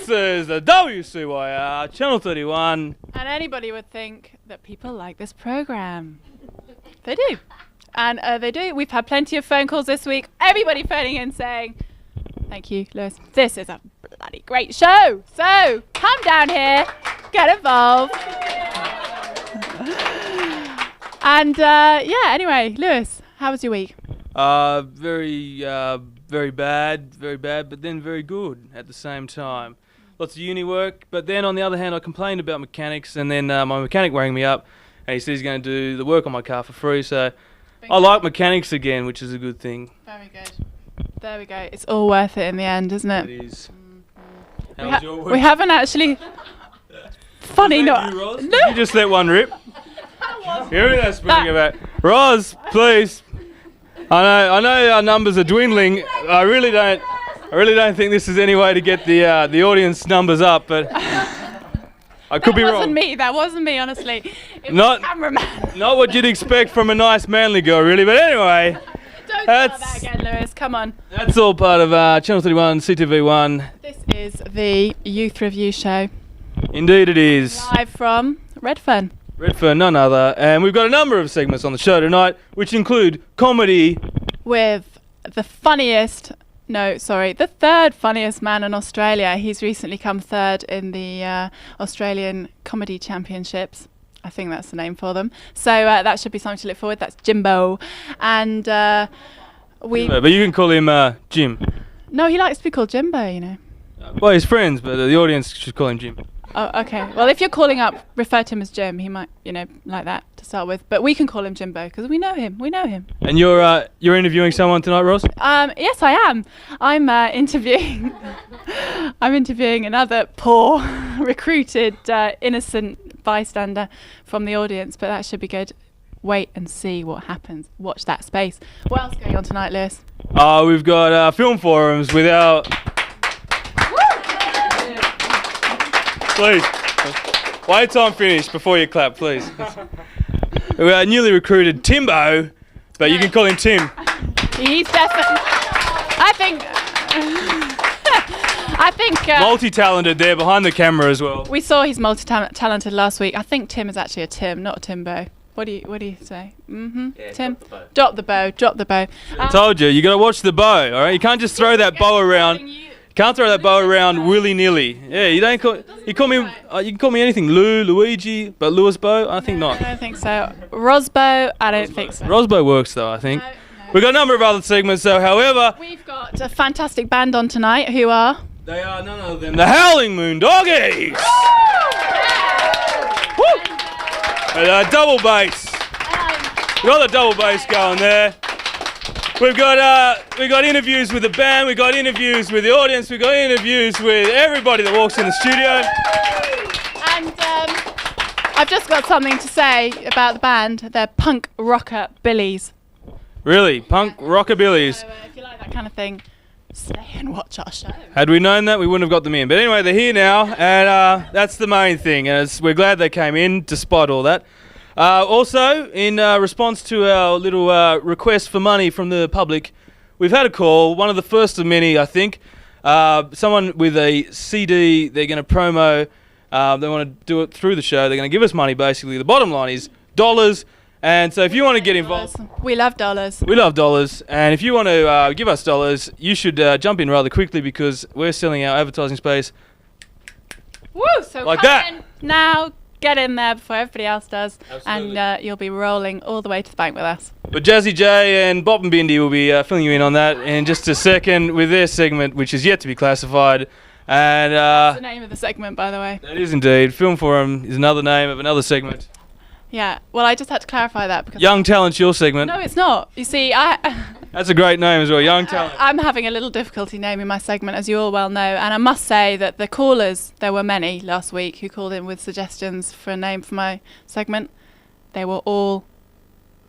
This is the WCYR, Channel 31. And anybody would think that people like this programme. They do. And they do. We've had plenty of phone calls this week. Everybody phoning in saying, thank you, Lewis. This is a bloody great show. So, come down here, get involved. And, anyway, Lewis, how was your week? Very bad, but then very good at the same time. Lots of uni work, but then on the other hand, I complained about mechanics, and then my mechanic rang me up, and he said he's going to do the work on my car for free, so I like mechanics again, which is a good thing. Very good. There we go. It's all worth it in the end, isn't it? It is. Mm-hmm. How was your week? We haven't actually... Funny not... You, Roz? No. You just let one rip. Hear me that speaking about. Roz, please. I know our numbers are dwindling. I really don't think this is any way to get the audience numbers up, but I could be wrong. That wasn't me, honestly. It was the cameraman. Not what you'd expect from a nice manly girl, really, but anyway. Don't start that again, Lewis. Come on. That's all part of Channel 31, CTV1. This is the Youth Review Show. Indeed it is. Live from Redfern. Redfern, none other. And we've got a number of segments on the show tonight, which include comedy. With the third funniest man in Australia. He's recently come third in the Australian Comedy Championships. I think that's the name for them. So that should be something to look forward. That's Jimbo. And Jimbo, but you can call him Jim. No, he likes to be called Jimbo, you know. Well, he's friends, but the audience should call him Jim. Oh, okay. Well, if you're calling up, refer to him as Jim. He might, like that to start with. But we can call him Jimbo because we know him. And you're interviewing someone tonight, Roz? Yes, I am. I'm interviewing. I'm interviewing another poor, recruited, innocent bystander from the audience. But that should be good. Wait and see what happens. Watch that space. What else is going on tonight, Lewis? We've got film forums with our. Please, wait till I'm finished before you clap, please. We are newly recruited Timbo, but you can call him Tim. He's definitely. I think. Multi-talented there behind the camera as well. We saw he's multi-talented last week. I think Tim is actually a Tim, not a Timbo. What do you say? Yeah, Tim, drop the bow. I told you got to watch the bow. All right, you can't just throw that bow around. Can't throw that bow around willy-nilly. Yeah, you don't call. You call me. You can call me anything, Luigi, but Lewis Bow, I think not. I don't think so. Rosbow, I don't think so. Rosbow works though, I think. No. We've got a number of other segments, though. However, we've got a fantastic band on tonight. Who are? They are none other than the Howling Moondoggies. Woo! And double bass. We got the double bass going there. We've got interviews with the band, we've got interviews with the audience, we've got interviews with everybody that walks in the studio. And I've just got something to say about the band. They're punk rocker billies. Really? Punk rockabillies? So if you like that kind of thing, stay and watch our show. Had we known that, we wouldn't have got them in. But anyway, they're here now, and that's the main thing. And we're glad they came in, despite all that. Also, in response to our little request for money from the public, we've had a call, one of the first of many, I think. Someone with a CD, they're going to promo, they want to do it through the show, they're going to give us money, basically. The bottom line is dollars, and so if you want to get involved... We love dollars. We love dollars, and if you want to give us dollars, you should jump in rather quickly because we're selling our advertising space. Woo! So like come that. In now. Get in there before everybody else does. Absolutely. And you'll be rolling all the way to the bank with us. But Jazzy J and Bop and Bindi will be filling you in on that in just a second with their segment, which is yet to be classified. And that's the name of the segment, by the way. That is indeed. Film Forum is another name of another segment. Yeah, well, I just had to clarify that because... Young Talent's your segment. No, it's not. You see, That's a great name as well, Young Talent. I'm having a little difficulty naming my segment, as you all well know, and I must say that the callers, there were many last week who called in with suggestions for a name for my segment. They were all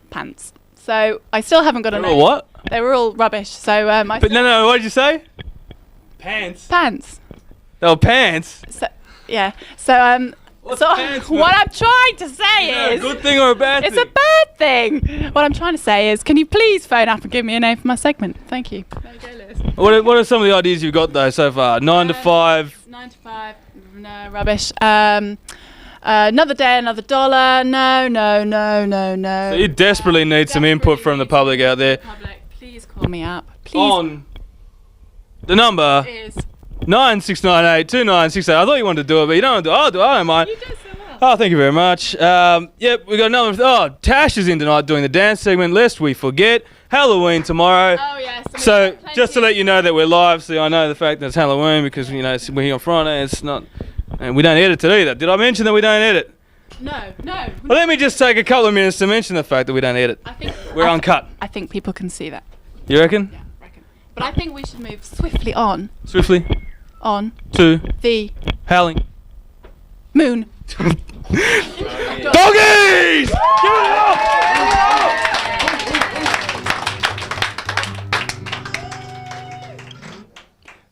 pants. So I still haven't got a name. What? They were all rubbish. So But no, what did you say? Pants. Pants. They were pants. So, yeah. So What's so pants, what I'm trying to say is a good thing or a bad thing? It's a bad thing. What I'm trying to say is, can you please phone up and give me a name for my segment? Thank you. There you go, Liz. What are some of the ideas you've got though so far? 9 to 5. 9 to 5. No, rubbish. Another day, another dollar. No. So you desperately need some input from the public out there. Public, please call me up. Please. On the number Is 96982968. I thought you wanted to do it, but you don't want to do it. I don't mind. you do so well. Oh, thank you very much. Yep, we got another. Oh, Tash is in tonight doing the dance segment, lest we forget. Halloween tomorrow. Oh yes. and we've So got just to plenty- let you know that we're live, so I know the fact that it's Halloween because we're here on Friday. It's not, and we don't edit it either. Did I mention that we don't edit? No. Well, let me just take a couple of minutes to mention the fact that we don't edit. I think We're uncut. I think people can see that. You reckon? Yeah, I reckon. But I think we should move swiftly on Swiftly to to the Howling moon. Doggies! Give it up!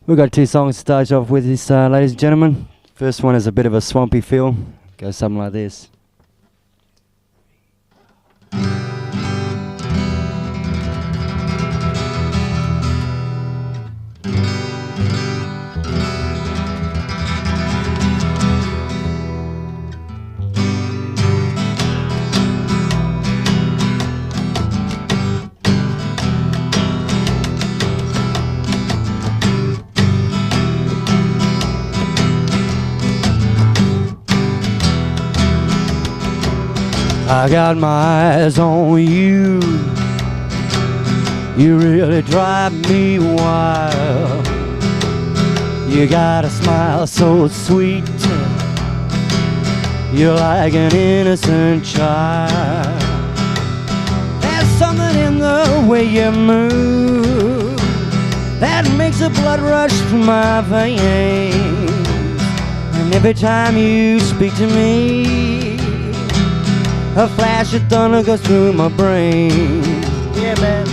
We've got 2 songs to start off with this, ladies and gentlemen. First one is a bit of a swampy feel. Goes something like this. I got my eyes on you. You really drive me wild. You got a smile so sweet. You're like an innocent child. There's something in the way you move that makes the blood rush through my veins. And every time you speak to me, a flash of thunder goes through my brain. Yeah, man.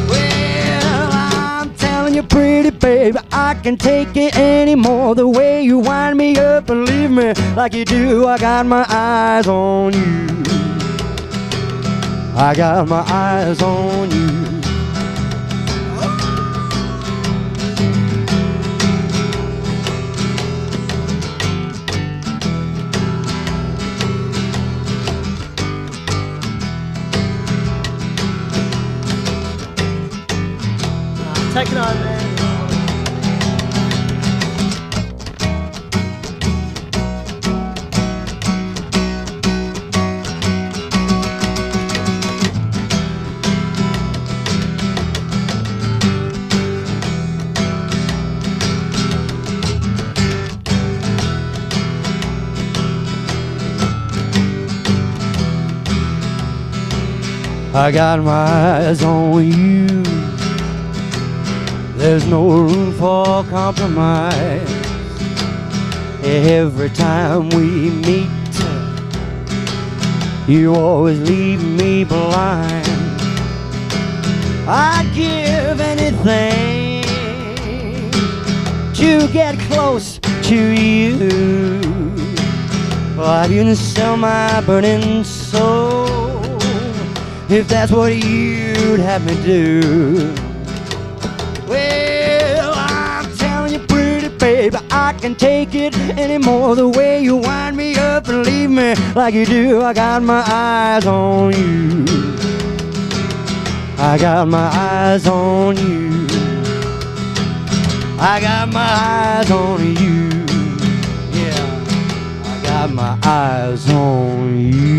Well, I'm telling you, pretty baby, I can take it anymore. The way you wind me up and leave me like you do. I got my eyes on you. I got my eyes on you. Take it on, man. I got my eyes on you. There's no room for compromise. Every time we meet, you always leave me blind. I'd give anything to get close to you. I'd even sell my burning soul if that's what you'd have me do. Well, I'm telling you, pretty baby, I can't take it anymore. The way you wind me up and leave me like you do. I got my eyes on you. I got my eyes on you. I got my eyes on you. Yeah, I got my eyes on you.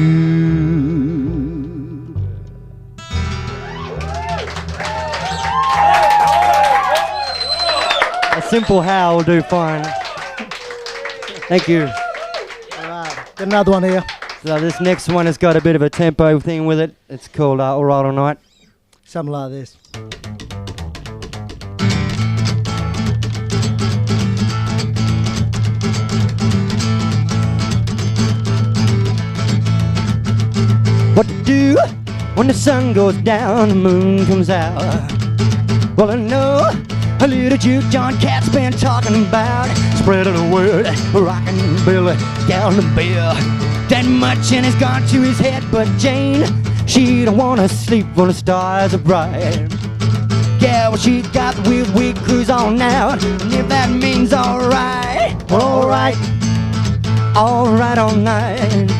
A simple how will do fine. Thank you. Alright, get another one here. So this next one has got a bit of a tempo thing with it. It's called All Right All Night. Something like this. What to do when the sun goes down, the moon comes out? Well, I know a little juke John Cat's been talking about, spreading the word, rockin' Billy down the bill. That much and it's gone to his head, but Jane, she don't wanna sleep when the stars are bright. Yeah, well, she got the weird weak cruise on now. And if that means alright, well, alright all night.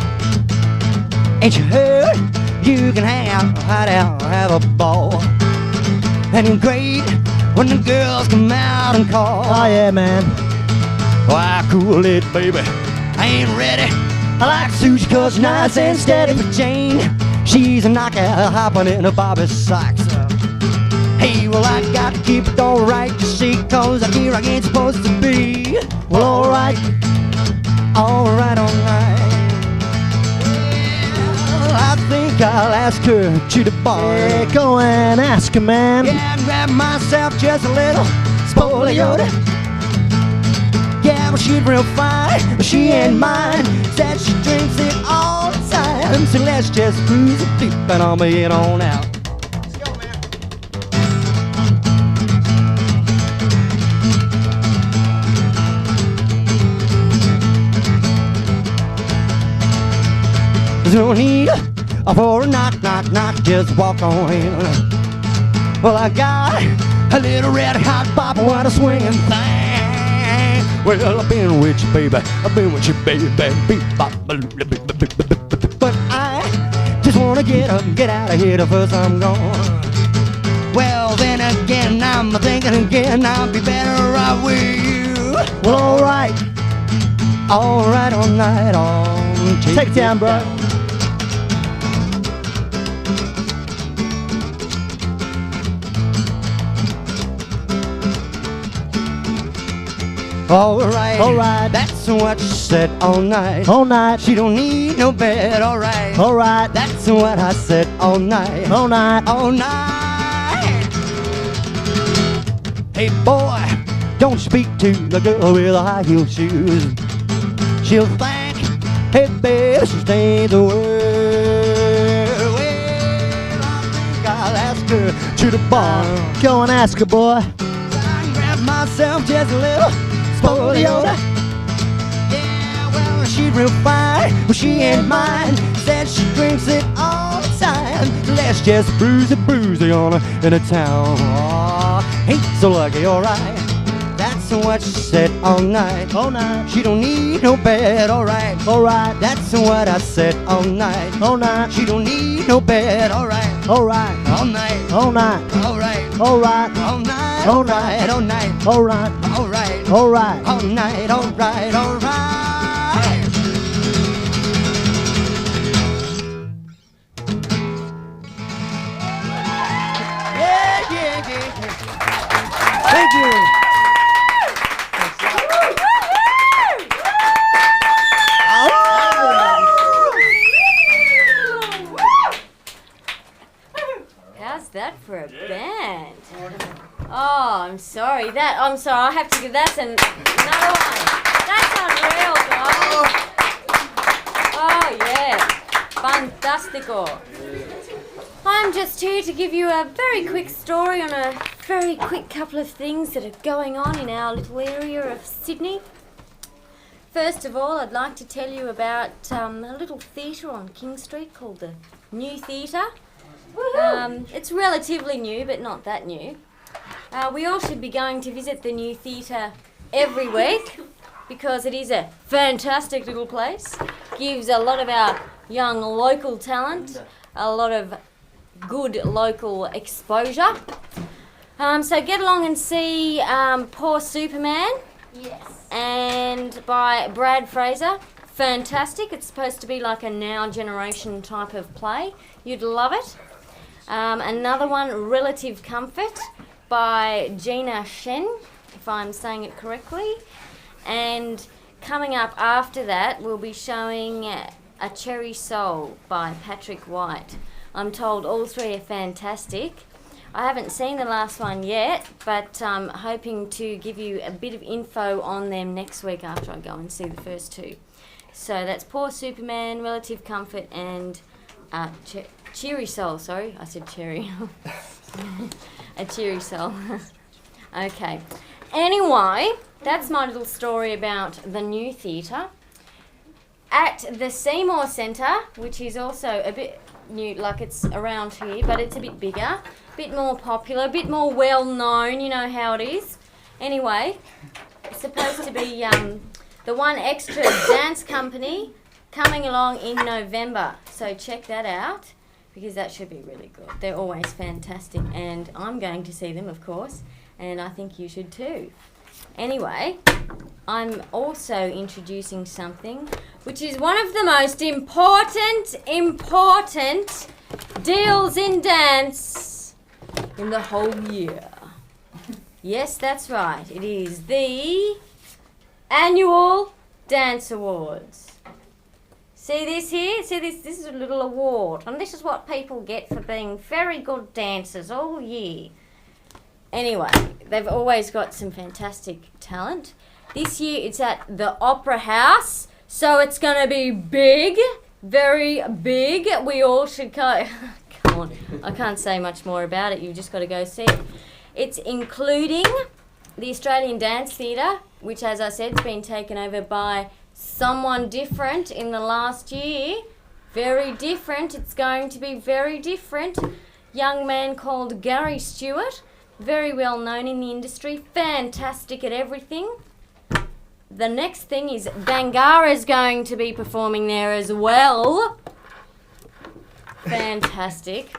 Ain't you heard? You can hang out, hide out, have a ball. And it's great when the girls come out and call. Oh yeah, man. Why cool it, baby? I ain't ready. I like sushi 'cause she's nice and steady. For Jane, she's a knockout, hopping in a Bobby socks. Hey, well, I got to keep it all right, you see, 'cause I hear I ain't supposed to be. Well, all right all night. Well, I think I'll ask her to the bar. Yeah, go and ask her, man. Yeah, and grab myself just a little spoliota. Yeah, well, she's real fine, but she ain't mine. Said she drinks it all the time. So let's just cruise it deep and I'll be it on out. Let's go, man. There's no need for a knock, just walk on in. Well, I got a little red hot pop and what a swinging thing. Well, I've been with you, baby. I've been with you, baby. But I just wanna get up and get out of here the first I'm gone. Well, then again, I'm thinking again, I'll be better off with you. Well, all right all night, Take it down, bro. All right, That's what she said all night. all night. She don't need no bed, all right. That's what I said all night. All night. All night. Hey boy, don't speak to the girl with the high heel shoes. She'll think, hey baby, she ain't the word. Well, I think I'll ask her to the bar. Go and ask her, boy. I can grab myself just a little spoliota. Yeah, well, she's real fine, but she ain't mine. Said she drinks it all the time. Let's just bruise it on her in a town. Aw, ain't so lucky, alright. That's what she said all night. All night. She don't need no bed, alright. That's what I said all night. All night. She don't need no bed, alright. All right. All night. All night. Alright. All right. All night. All All night. night. All night. All right. All right. All right. All night. All right. All right. Yeah. Thank you. How's that for a band? Oh, I'm sorry. I'm sorry. I have to give that another one. That's unreal, guys. Oh yeah, fantastico. I'm just here to give you a very quick story on a very quick couple of things that are going on in our little area of Sydney. First of all, I'd like to tell you about a little theatre on King Street called the New Theatre. It's relatively new, but not that new. We all should be going to visit the New Theatre every week because it is a fantastic little place. Gives a lot of our young local talent a lot of good local exposure. So get along and see Poor Superman. Yes. And by Brad Fraser. Fantastic. It's supposed to be like a now generation type of play. You'd love it. Another one, Relative Comfort by Gina Shen, if I'm saying it correctly. And coming up after that, we'll be showing A Cherry Soul by Patrick White. I'm told all three are fantastic. I haven't seen the last one yet, but I'm hoping to give you a bit of info on them next week after I go and see the first two. So that's Poor Superman, Relative Comfort, and Cheery Soul. Sorry, I said cherry. A Cheery Soul. Okay. Anyway, that's my little story about the New Theatre. At the Seymour Centre, which is also a bit new, like it's around here, but it's a bit bigger, a bit more popular, a bit more well known. You know how it is. Anyway, it's supposed to be the One Extra dance company coming along in November. So check that out because that should be really good. They're always fantastic, and I'm going to see them, of course, and I think you should too. Anyway, I'm also introducing something which is one of the most important deals in dance in the whole year. Yes, that's right. It is the annual Dance Awards. See this here? See this? This is a little award, and this is what people get for being very good dancers all year. Anyway, they've always got some fantastic talent. This year it's at the Opera House, so it's going to be big, very big. We all should go. Come on, I can't say much more about it. You've just got to go see it. It's including the Australian Dance Theatre, which, as I said, has been taken over by someone different in the last year. Very different. It's going to be very different. Young man called Gary Stewart. Very well known in the industry, fantastic at everything. The next thing is Bangara's going to be performing there as well. Fantastic.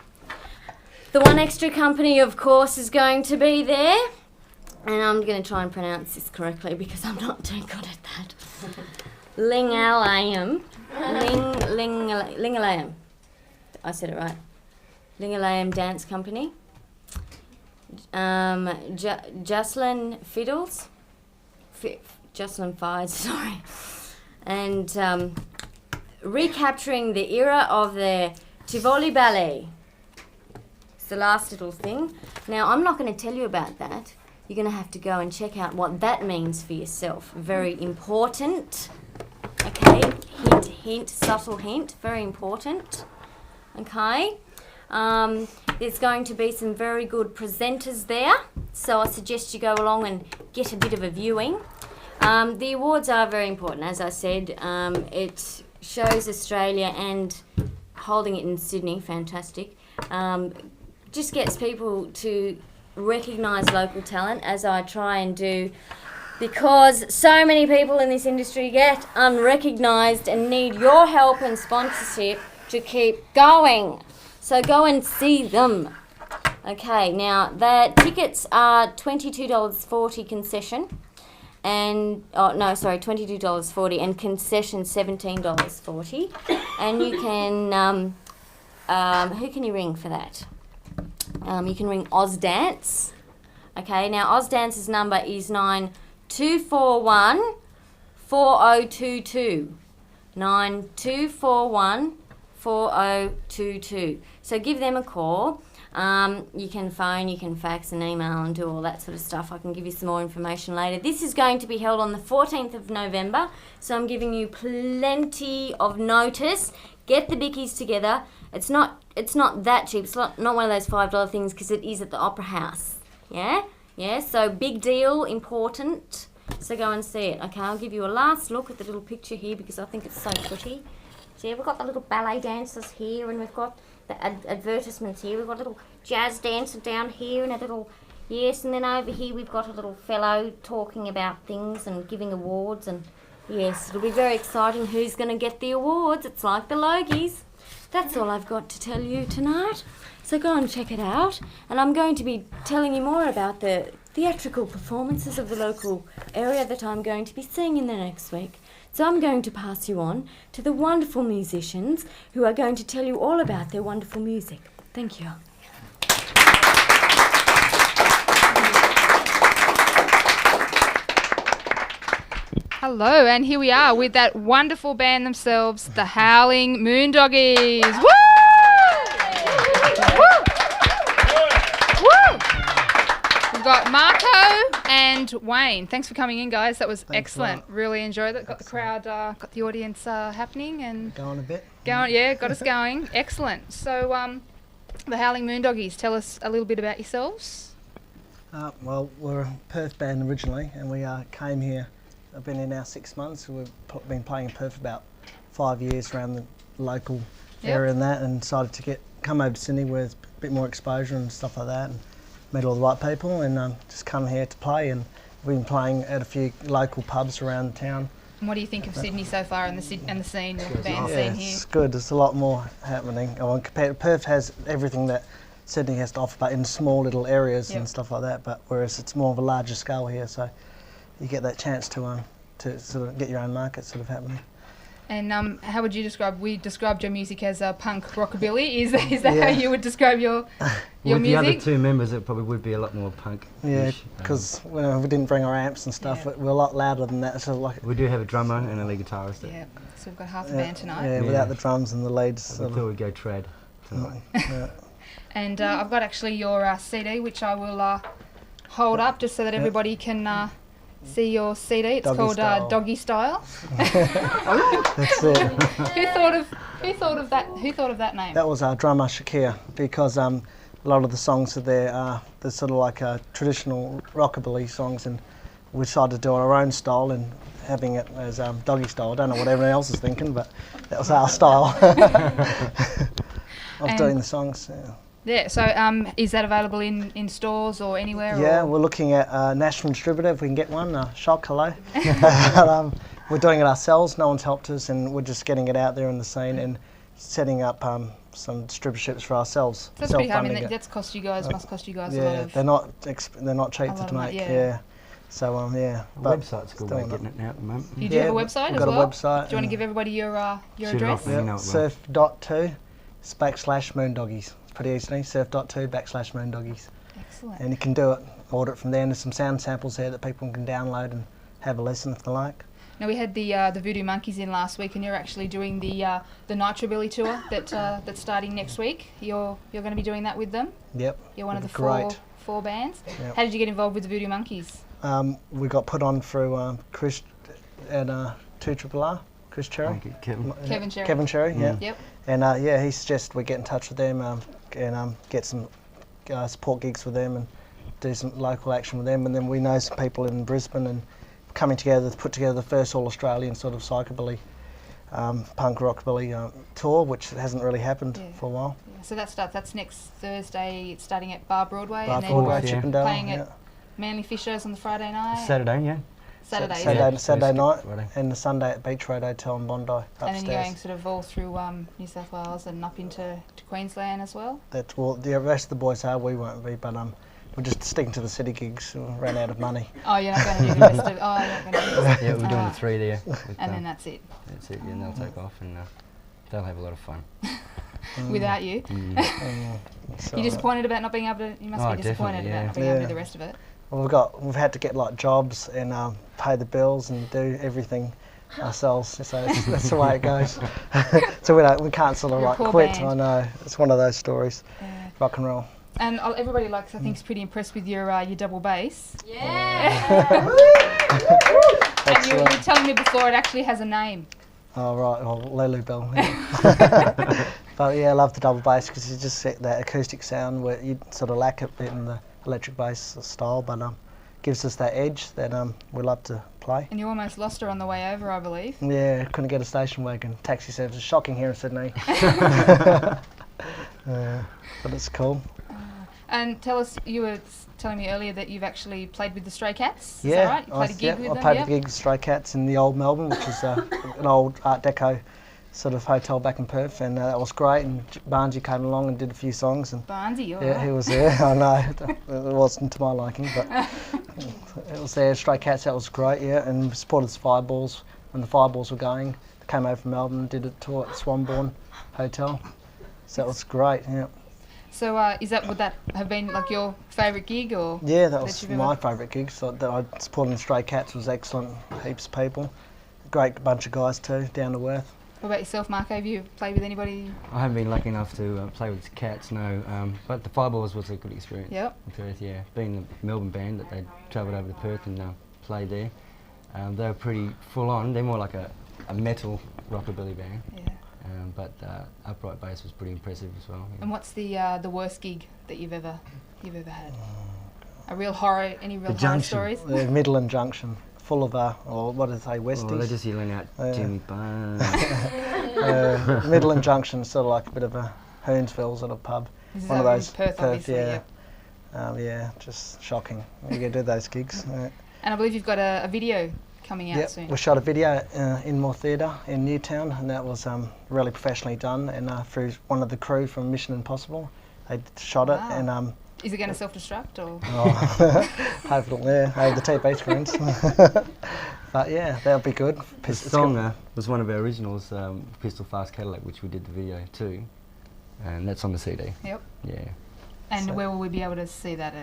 The One Extra company, of course, is going to be there. And I'm going to try and pronounce this correctly because I'm not too good at that. Lingalayam. Lingalayam. I said it right. Lingalayam Dance Company. Jocelyn Fiddles, Jocelyn Fides, sorry, and recapturing the era of the Tivoli Ballet. It's the last little thing. Now, I'm not going to tell you about that. You're going to have to go and check out what that means for yourself. Very important. Okay, hint, hint, subtle hint, very important. Okay. There's going to be some very good presenters there, so I suggest you go along and get a bit of a viewing. The awards are very important, as I said. It shows Australia and holding it in Sydney, fantastic. Just gets people to recognise local talent, as I try and do, because so many people in this industry get unrecognised and need your help and sponsorship to keep going. So go and see them. Okay, now the tickets are $22.40 concession, and $22.40 and concession $17.40. And you can who can you ring for that? You can ring Ozdance. Okay, now Ozdance's number is 9241 4022. 9241 4022. So give them a call. You can phone, you can fax and email and do all that sort of stuff. I can give you some more information later. This is going to be held on the 14th of November, so I'm giving you plenty of notice. Get the bickies together. It's not that cheap. It's not one of those $5 things because it is at the Opera House. Yeah? Yeah, so big deal, important. So go and see it. Okay, I'll give you a last look at the little picture here because I think it's so pretty. See, we've got the little ballet dancers here, and we've got the advertisements here. We've got a little jazz dancer down here, and a little, yes, and then over here we've got a little fellow talking about things and giving awards, and yes, it'll be very exciting who's going to get the awards. It's like the Logies. That's all I've got to tell you tonight. So go and check it out, and I'm going to be telling you more about the theatrical performances of the local area that I'm going to be seeing in the next week. So I'm going to pass you on to the wonderful musicians who are going to tell you all about their wonderful music. Thank you. Hello, and here we are with that wonderful band themselves, the Howling Moondoggies. Woo! Woo! Woo! We've got Marco and Wayne. Thanks for coming in, guys. That was excellent. Really enjoyed it. Got the crowd, got the audience happening and Going a bit. Going, yeah, got us going. Excellent. So, the Howling Moondoggies, tell us a little bit about yourselves. Well, we're a Perth band originally, and we came here. I've been here now 6 months. We've been playing in Perth for about 5 years around the local area and that, and decided to come over to Sydney with a bit more exposure and stuff like that, and met all the right people, and just come here to play. And we've been playing at a few local pubs around the town. And what do you think of Sydney so far and the scene, the band scene here? It's good. There's a lot more happening. Compared, Perth has everything that Sydney has to offer, but in small little areas and stuff like that. But whereas it's more of a larger scale here, so you get that chance to sort of get your own market sort of happening. And how would you describe? We described your music as punk rockabilly. Is that how you would describe your With music? the other two members, it probably would be a lot more punk. Yeah, because we didn't bring our amps and stuff. We're a lot louder than that. So like we do have a drummer and a lead guitarist. Yeah, so we've got half the band tonight. Yeah, without the drums and the leads. We thought we'd go trad tonight. And I've got actually your CD, which I will hold up just so that everybody can see your CD. It's called Doggy Style. That's it. Who thought of that name? That was our drummer Shakir, because a lot of the songs are there. They're sort of like traditional rockabilly songs, and we decided to do our own style and having it as doggy style. I don't know what everyone else is thinking, but that was our style of doing the songs. Yeah, so is that available in stores or anywhere? Yeah, we're looking at a national distributor if we can get one. Shock, hello. We're doing it ourselves. No one's helped us, and we're just getting it out there in the scene and setting up some distributorships for ourselves. So that's pretty hard. I mean, must cost you guys a lot of. They're not cheap to make. Yeah. So The website's a good way of getting it now at the moment. You do have a website we've as got well? a website. Do you want to give everybody your address? surf.2/Moondoggies. It's pretty easy. surf.2/Moondoggies. Excellent. And you can order it from there. And there's some sound samples there that people can download and have a listen if they like. Now we had the Voodoo Monkeys in last week, and you're actually doing the Nitrobilly tour that's starting next week. You're going to be doing that with them. Yep. You're one of the Great. four bands. Yep. How did you get involved with the Voodoo Monkeys? We got put on through Chris and 2RRR, Chris Cherry. Kevin Cherry. Kevin Cherry, yeah. Yep. And he suggested we get in touch with them and get some support gigs with them and do some local action with them. And then we know some people in Brisbane and coming together to put together the first all-Australian sort of psychobilly, punk rockabilly tour, which hasn't really happened for a while. Yeah. So that's next Thursday, starting at Bar Broadway, Bar and then Broadway, Chippendale, playing at Manly Fishers on the Friday night. Saturday, yeah. Saturday night, and the Sunday at Beach Road Hotel in Bondi upstairs. And then you're going sort of all through New South Wales and up into Queensland as well? The rest of the boys are, we won't be, but we're just sticking to the city gigs. We ran out of money. Oh, you're not going to do the rest of it? Oh, you're not going to do the rest. Yeah, we're doing the 3 there. And then that's it? That's it, yeah, and they'll take off and they'll have a lot of fun. Without you? You're disappointed about not being able to, you must be disappointed about not being able to do the rest of it. Well, we've had to get like jobs and pay the bills and do everything ourselves. So that's the way it goes. So we can't sort of quit. Band. I know it's one of those stories. Yeah. Rock and roll. And everybody I think is pretty impressed with your double bass. Yeah. And you were telling me before it actually has a name. Oh right, Lulu Bell. Yeah. But yeah, I love the double bass because you just get that acoustic sound where you sort of lack a bit in the electric bass style, but gives us that edge that we love to play. And you almost lost her on the way over, I believe. Yeah, couldn't get a station wagon. Taxi service is shocking here in Sydney. But it's cool. And tell us, you were telling me earlier that you've actually played with the Stray Cats. Yeah, is that right? You played a gig with them. I played a gig with Stray Cats in the old Melbourne, which is an old Art Deco sort of hotel back in Perth, and that was great. And Barnesy came along and did a few songs. And Barnesy, yeah, he was there. I know it wasn't to my liking, but it was there. Stray Cats, that was great. Yeah, and supported the Fireballs when the Fireballs were going. They came over from Melbourne, and did a tour at Swanbourne Hotel. So that was great. Yeah. So would that have been like your favourite gig, or? Yeah, that was my favourite gig. So that I supported the Stray Cats was excellent. Heaps of people, great bunch of guys too, down to earth. What about yourself, Marco? Have you played with anybody? I haven't been lucky enough to play with the Cats, no. But the Fireballs was a good experience. Yep. In Perth, yeah. Being the Melbourne band that they travelled over to Perth and played there, they were pretty full on. They're more like a metal rockabilly band. Yeah. But upright bass was pretty impressive as well. Yeah. And what's the worst gig that you've ever had? A real horror? Any real horror stories? The Midland Junction, full of or what did they say, Westies? Oh, they're just yelling out Jimmy Barnes. Midland Junction, sort of like a bit of a Hoonsville sort of pub. This is One of over in those. Perth, obviously, yeah. yeah. Just shocking. You can do those gigs. And I believe you've got a video coming out Yep, soon. we shot a video in Moore Theatre in Newtown, and that was really professionally done, and through one of the crew from Mission Impossible. They shot it, and is it going to self-destruct or? hopefully, yeah, the TV screens. But yeah, that'll be good. The song was one of our originals, Pistol Fast Cadillac, which we did the video too, and that's on the CD. Yep. Yeah. And So- where will we be able to see that?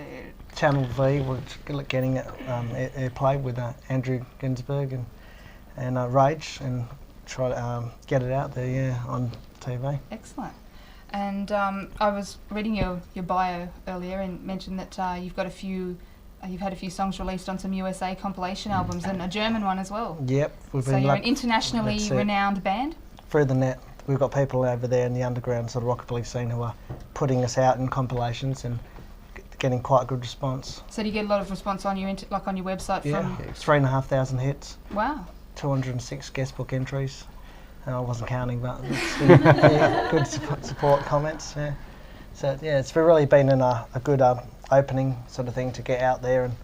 Channel V, we're getting it airplay with Andrew Ginsberg and Rage, and try to get it out there, yeah, on TV. Excellent. And I was reading your bio earlier and mentioned that you've got you've had a few songs released on some USA compilation albums and a German one as well. Yep, we've So been you're an internationally That's it. renowned band. Through the net. We've got people over there in the underground sort of rockabilly scene who are putting us out in compilations and getting quite a good response. So do you get a lot of response on your on your website Yeah, from? 3,500 hits, Wow. 206 guestbook entries. I wasn't counting, but it's been good support comments. Yeah. So yeah, it's really been a good opening sort of thing to get out there and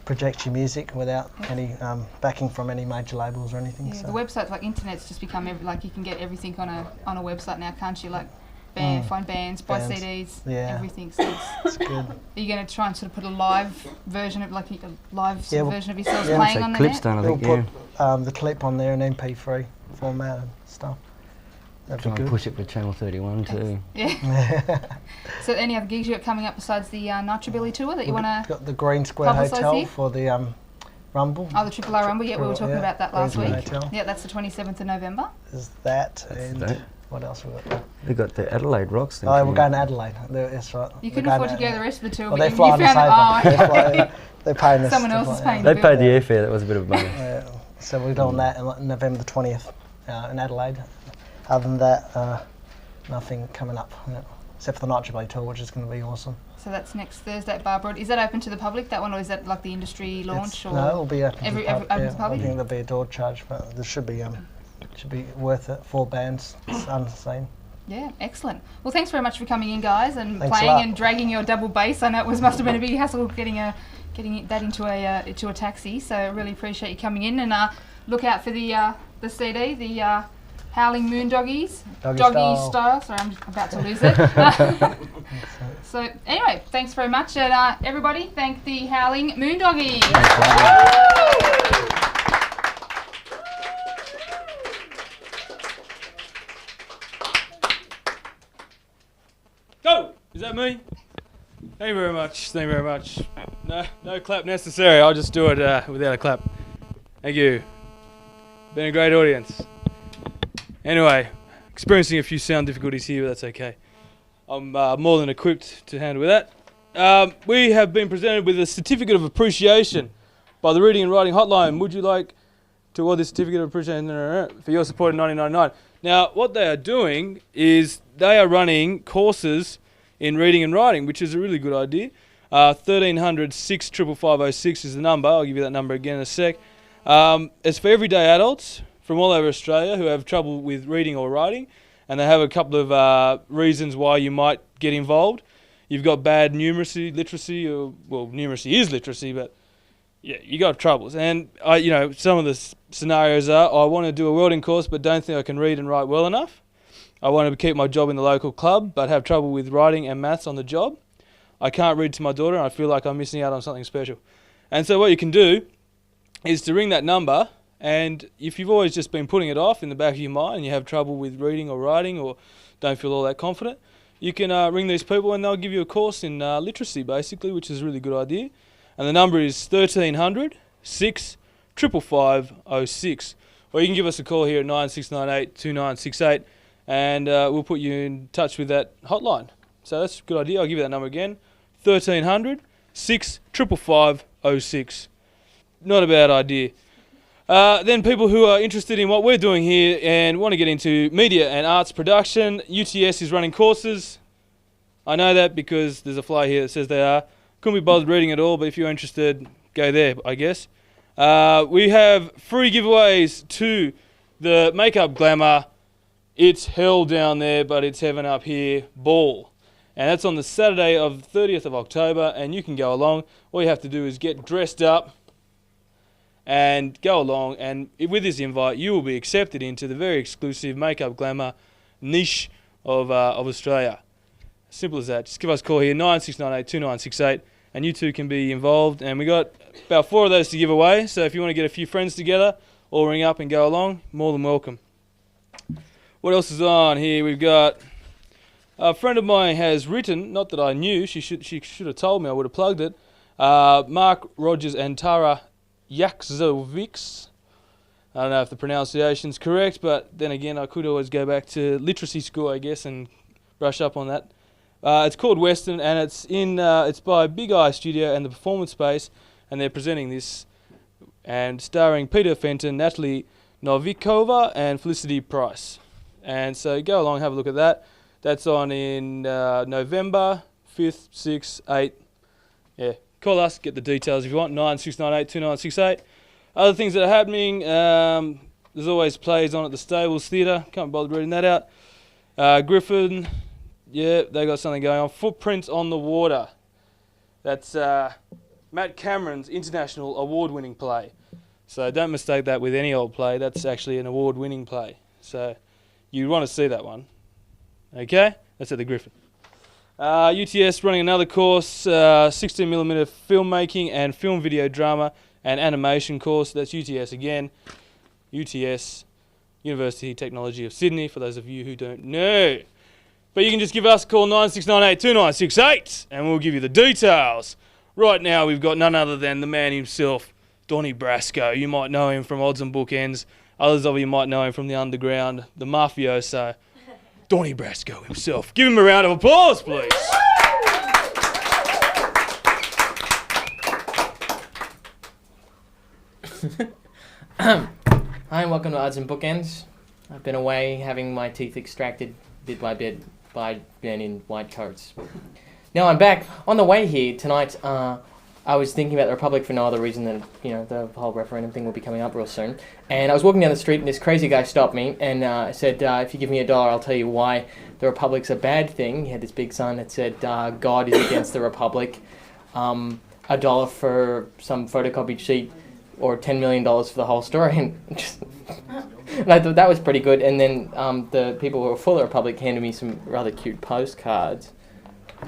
project your music without any backing from any major labels or anything. Yeah, So. the website's like internet's just become like you can get everything on a website now, can't you? Like find bands, buy Bands. CDs, Yeah. everything. So It's good. are you going to try and sort of put a live version of like a live Yeah, well, version of yourselves yeah, playing So on the clips net? done, I We'll think, put the clip on there in MP3 format and stuff. That'd Try be and good. push it for Channel 31 too. Yeah. So any other gigs you got coming up besides the Nitrobilly tour that you We've want to? got the Green Square publicise Hotel here? for the Rumble. Oh, the Triple R Rumble. Yeah, we were talking Yeah, about that last Green week. Square Hotel. Yeah, that's the 27th of November. Is that That's and that. what else we got? They got the Adelaide Rocks thing. Oh, we're coming going up. to Adelaide. That's right. You We're couldn't going afford to go the rest of the tour, Well, but they're you flying us found over. it. Oh, They're paying us. Someone to else is fly, paying They the paid the airfare. That was a bit of a bonus. Yeah, so we're doing that in November the 20th in Adelaide. Other than that, nothing coming up, except for the Nitrobilly tour, which is going to be awesome. So that's next Thursday at Bar Broad. Is that open to the public, that one, or is that like the industry launch? Or No, it'll be open to the open to the I public? think there'll be a door charge, but there should be worth it. 4 bands, it's unseen. Yeah, excellent. Well, thanks very much for coming in, guys, and Thanks a playing lot. and dragging your double bass. I know it must have been a big hassle getting that into a taxi. So I really appreciate you coming in, and look out for the CD, the Howling Moondoggies, Doggy style. Sorry, I'm about to lose it. So anyway, thanks very much, and everybody, thank the Howling Moondoggies. Go! Is that me? Thank you very much. Thank you very much. No clap necessary. I'll just do it without a clap. Thank you. Been a great audience. Anyway, experiencing a few sound difficulties here, but that's okay. I'm more than equipped to handle with that. We have been presented with a certificate of appreciation by the Reading and Writing Hotline. Would you like to award this certificate of appreciation for your support in 1999? Now, what they are doing is they are running courses in reading and writing, which is a really good idea. 1300 65506 is the number. I'll give you that number again in a sec. It's for everyday adults from all over Australia who have trouble with reading or writing, and they have a couple of reasons why you might get involved. You've got bad numeracy, literacy, or well, numeracy is literacy, but yeah, you got troubles. And some of the scenarios are: I want to do a welding course, but don't think I can read and write well enough. I want to keep my job in the local club, but have trouble with writing and maths on the job. I can't read to my daughter, and I feel like I'm missing out on something special. And so what you can do is to ring that number, and if you've always just been putting it off in the back of your mind and you have trouble with reading or writing or don't feel all that confident, you can ring these people and they'll give you a course in literacy, basically, which is a really good idea. And the number is 1300 6550506. Or you can give us a call here at 9698 2968 and we'll put you in touch with that hotline. So that's a good idea. I'll give you that number again, 1300 6550506. Not a bad idea. Then people who are interested in what we're doing here and want to get into media and arts production, UTS is running courses. I know that because there's a flyer here that says they are. Couldn't be bothered reading it all, but if you're interested, go there, I guess. We have free giveaways to the Makeup Glamour It's hell down there, but it's heaven up here, ball. And that's on the Saturday of the 30th of October, and you can go along. All you have to do is get dressed up and go along, and with this invite, you will be accepted into the very exclusive Makeup Glamour niche of Australia. Simple as that. Just give us a call here, 9698-2968, and you too can be involved. And we got about 4 of those to give away, so if you want to get a few friends together, or ring up and go along, more than welcome. What else is on here? We've got a friend of mine has written, not that I knew, she should have told me, I would have plugged it. Mark Rogers and Tara Jakzovics. I don't know if the pronunciation's correct, but then again, I could always go back to literacy school, I guess, and brush up on that. It's called Western, and it's by Big Eye Studio and the Performance Space, and they're presenting this, and starring Peter Fenton, Natalie Novikova, and Felicity Price. And so go along, have a look at that. That's on in November 5th, 6th, 8th. Yeah, call us, get the details if you want, 9698-2968. Other things that are happening, there's always plays on at the Stables Theatre. Can't bother reading that out. Griffin, yeah, they got something going on. Footprints on the Water. That's Matt Cameron's international award-winning play. So don't mistake that with any old play. That's actually an award-winning play. So you want to see that one. Okay? That's at the Griffin. UTS running another course, 16mm filmmaking and film video drama and animation course. That's UTS again. UTS, University Technology of Sydney, for those of you who don't know. But you can just give us a call, 9698-2968, and we'll give you the details. Right now, we've got none other than the man himself, Donnie Brasco. You might know him from Odds and Bookends. Others of you might know him from the underground, the mafioso, Donnie Brasco himself. Give him a round of applause, please. Hi and welcome to Odds and Bookends. I've been away having my teeth extracted bit by bit by men in white coats. Now I'm back. On the way here tonight, I was thinking about the Republic for no other reason than, the whole referendum thing will be coming up real soon. And I was walking down the street and this crazy guy stopped me and said, if you give me $1, I'll tell you why the Republic's a bad thing. He had this big sign that said, God is against the Republic. $1 for some photocopied sheet or $10 million for the whole story. And I thought that was pretty good. And then the people who were for the Republic handed me some rather cute postcards.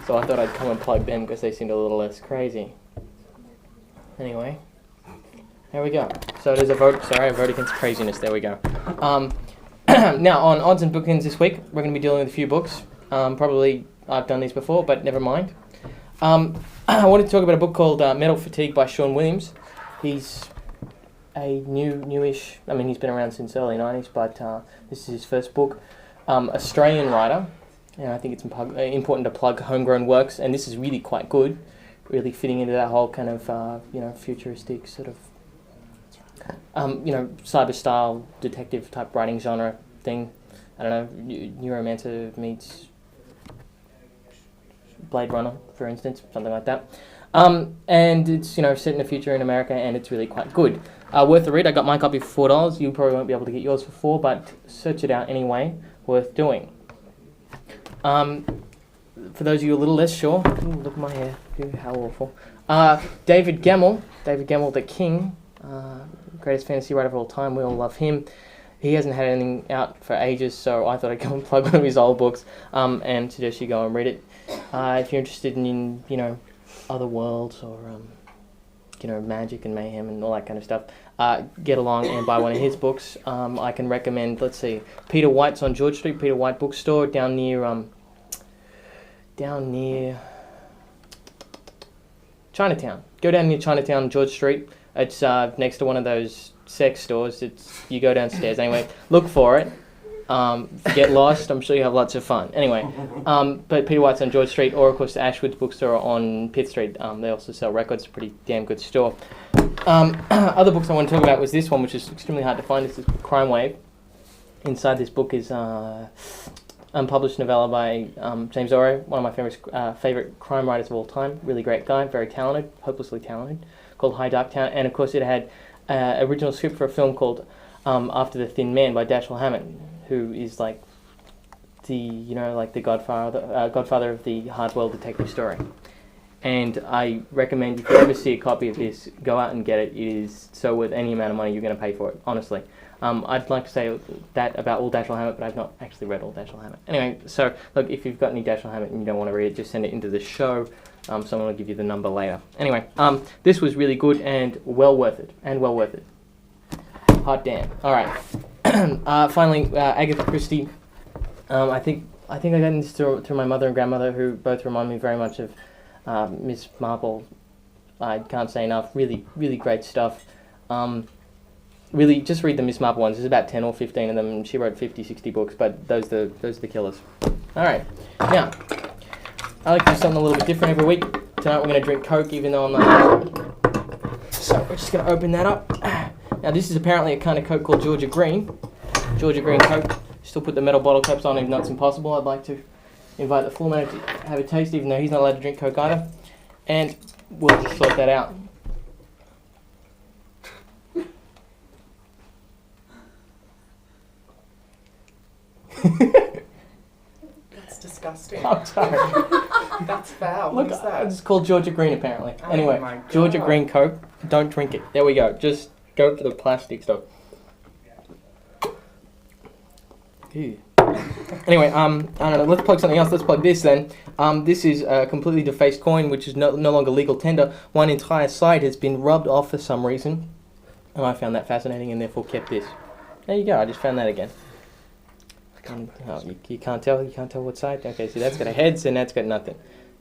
So I thought I'd come and plug them because they seemed a little less crazy. Anyway, there we go. So there's a vote against craziness. There we go. Now, on Odds and Bookends this week, we're going to be dealing with a few books. Probably I've done these before, but never mind. I wanted to talk about a book called Metal Fatigue by Sean Williams. He's a newish, he's been around since early 90s, but this is his first book. Australian writer, and I think it's important to plug homegrown works, and this is really quite good. Really fitting into that whole kind of, futuristic sort of, cyber-style detective-type writing genre thing. I don't know, Neuromancer meets Blade Runner, for instance, something like that. And it's, set in the future in America, and it's really quite good. Worth a read. I got my copy for $4. You probably won't be able to get yours for $4, but search it out anyway. Worth doing. For those of you a little less sure, look at my hair, how awful. David Gemmell the King, greatest fantasy writer of all time, we all love him. He hasn't had anything out for ages, so I thought I'd go and plug one of his old books and suggest you go and read it. If you're interested in, other worlds or, magic and mayhem and all that kind of stuff, get along and buy one of his books. I can recommend, Peter White's on George Street, Peter White Bookstore, down near Chinatown. Go down near Chinatown, George Street. It's next to one of those sex stores. You go downstairs. Anyway, look for it. If you get lost, I'm sure you have lots of fun. Anyway, but Peter White's on George Street, or of course the Ashwood's Bookstore on Pitt Street. They also sell records. It's a pretty damn good store. Other books I want to talk about was this one, which is extremely hard to find. This is Crime Wave. Inside this book is unpublished novella by James Orr, one of my favorite crime writers of all time. Really great guy, very talented, hopelessly talented, called High Dark Town. And of course it had original script for a film called After the Thin Man by Dashiell Hammett, who is the Godfather of the Hardwell detective story. And I recommend if you ever see a copy of this, go out and get it. It is so worth any amount of money you're going to pay for it, honestly. I'd like to say that about all Dashiell Hammett, but I've not actually read all Dashiell Hammett. Anyway, so look, if you've got any Dashiell Hammett and you don't want to read it, just send it into the show. Someone will give you the number later. Anyway, this was really good and well worth it. Hot damn. All right. Finally, Agatha Christie. I think I got this through my mother and grandmother, who both remind me very much of Miss Marple. I can't say enough. Really, really great stuff. Really, just read the Miss Marple ones. There's about 10 or 15 of them, and she wrote 50, 60 books, but those are the killers. All right. Now, I like to do something a little bit different every week. Tonight we're going to drink Coke, even though I'm not. So we're just going to open that up. Now, this is apparently a kind of Coke called Georgia Green. Georgia Green Coke. Still put the metal bottle caps on, even though it's impossible. I'd like to invite the floor manager to have a taste, even though he's not allowed to drink Coke either. And we'll just sort that out. That's disgusting. I'm sorry. That's foul. Look, What is that? it's called Georgia Green, apparently. Oh Anyway, my God. Georgia Green Coke. Don't drink it. There we go. Just go for the plastic stuff. Ew. Anyway, I don't know. Let's plug something else. Let's plug this then. This is a completely defaced coin, which is no longer legal tender. One entire side has been rubbed off for some reason, and I found that fascinating, and therefore kept this. There you go. I just found that again. You can't tell. You can't tell what side. Okay, so that's got a heads, and that's got nothing.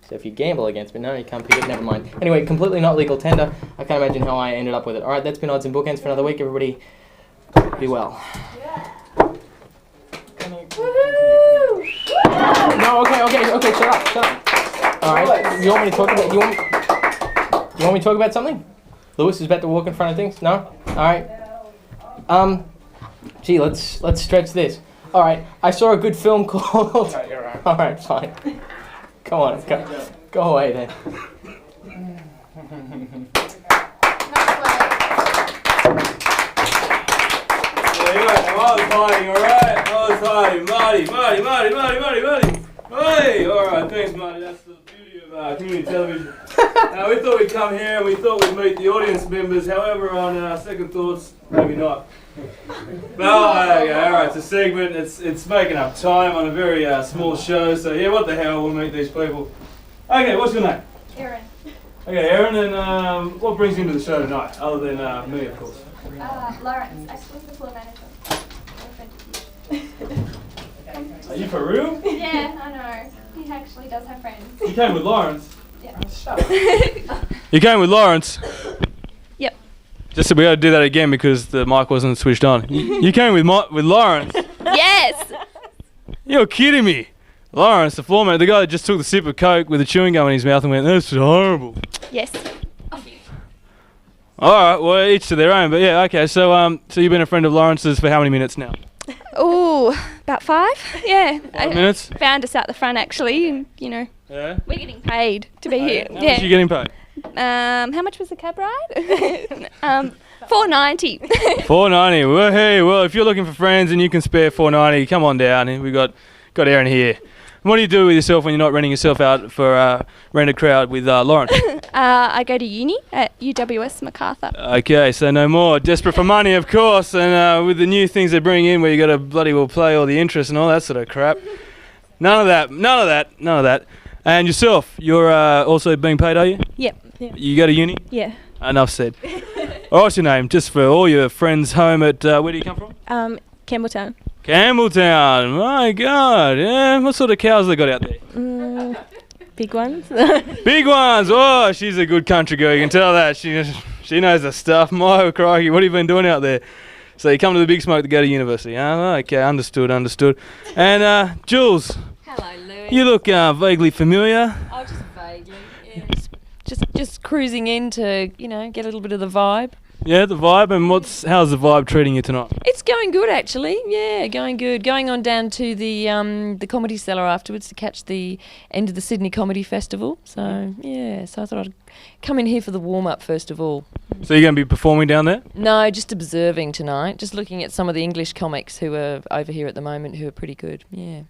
So if you gamble against me, no, you can't pick it. Never mind. Anyway, completely not legal tender. I can't imagine how I ended up with it. All right, that's been Odds and Bookends for another week. Everybody, be well. No, okay, shut up. All right, you want me to talk about? You want me to talk about something? Lewis is about to walk in front of things. No, all right. Gee, let's stretch this. All right, I saw a good film called. No, you're right. All right, fine. Come on, go away then. Hey, alright, thanks Marty, that's the beauty of community television. We thought we'd come here and we thought we'd meet the audience members, however on second thoughts, maybe not. Well, okay, alright, it's a segment, it's making up time on a very small show, so yeah, what the hell, we'll meet these people. Okay, what's your name? Erin. Okay, Erin, and what brings you into the show tonight, other than me, of course? Laurence, actually the floor manager. Are you for real? Yeah, I know. He actually does have friends. You came with Laurence? Yeah. Shut up. You came with Laurence? Yep. Just we got to do that again because the mic wasn't switched on. You came with Laurence? Yes! You're kidding me. Laurence, the floor manager, the guy that just took the sip of Coke with a chewing gum in his mouth and went, "This is horrible." Yes. Alright, well, each to their own, but yeah, okay, so you've been a friend of Lawrence's for how many minutes now? Oh, about 5? Yeah. 5 minutes? Found us out the front actually, and you know, Yeah? we're getting paid to be here. How much are you getting paid? How much was the cab ride? $4.90. $4.90. Well, hey, well, if you're looking for friends and you can spare $4.90, come on down. We got Erin here. What do you do with yourself when you're not renting yourself out for a rented crowd with Laurence? I go to uni at UWS Macarthur. Okay, so no more. Desperate for money, of course, and with the new things they bring in where you got to bloody well play all the interest and all that sort of crap. None of that. And yourself, you're also being paid, are you? Yep. Yeah. You go to uni? Yeah. Enough said. What's your name? Just for all your friends home at, where do you come from? Campbelltown. Campbelltown, my God, yeah. What sort of cows they got out there? Big ones. Big ones. Oh, she's a good country girl. You can tell that. She knows her stuff. My crikey, what have you been doing out there? So you come to the Big Smoke to go to university, huh? Okay, understood. And Jules. Hello, Louis. You look vaguely familiar. Oh, just vaguely. Yeah. Just cruising in to, get a little bit of the vibe. Yeah, the vibe. And how's the vibe treating you tonight? It's going good, actually. Yeah, going good. Going on down to the Comedy Cellar afterwards to catch the end of the Sydney Comedy Festival. So, yeah. So I thought I'd come in here for the warm-up first of all. So you're going to be performing down there? No, just observing tonight. Just looking at some of the English comics who are over here at the moment who are pretty good. Yeah.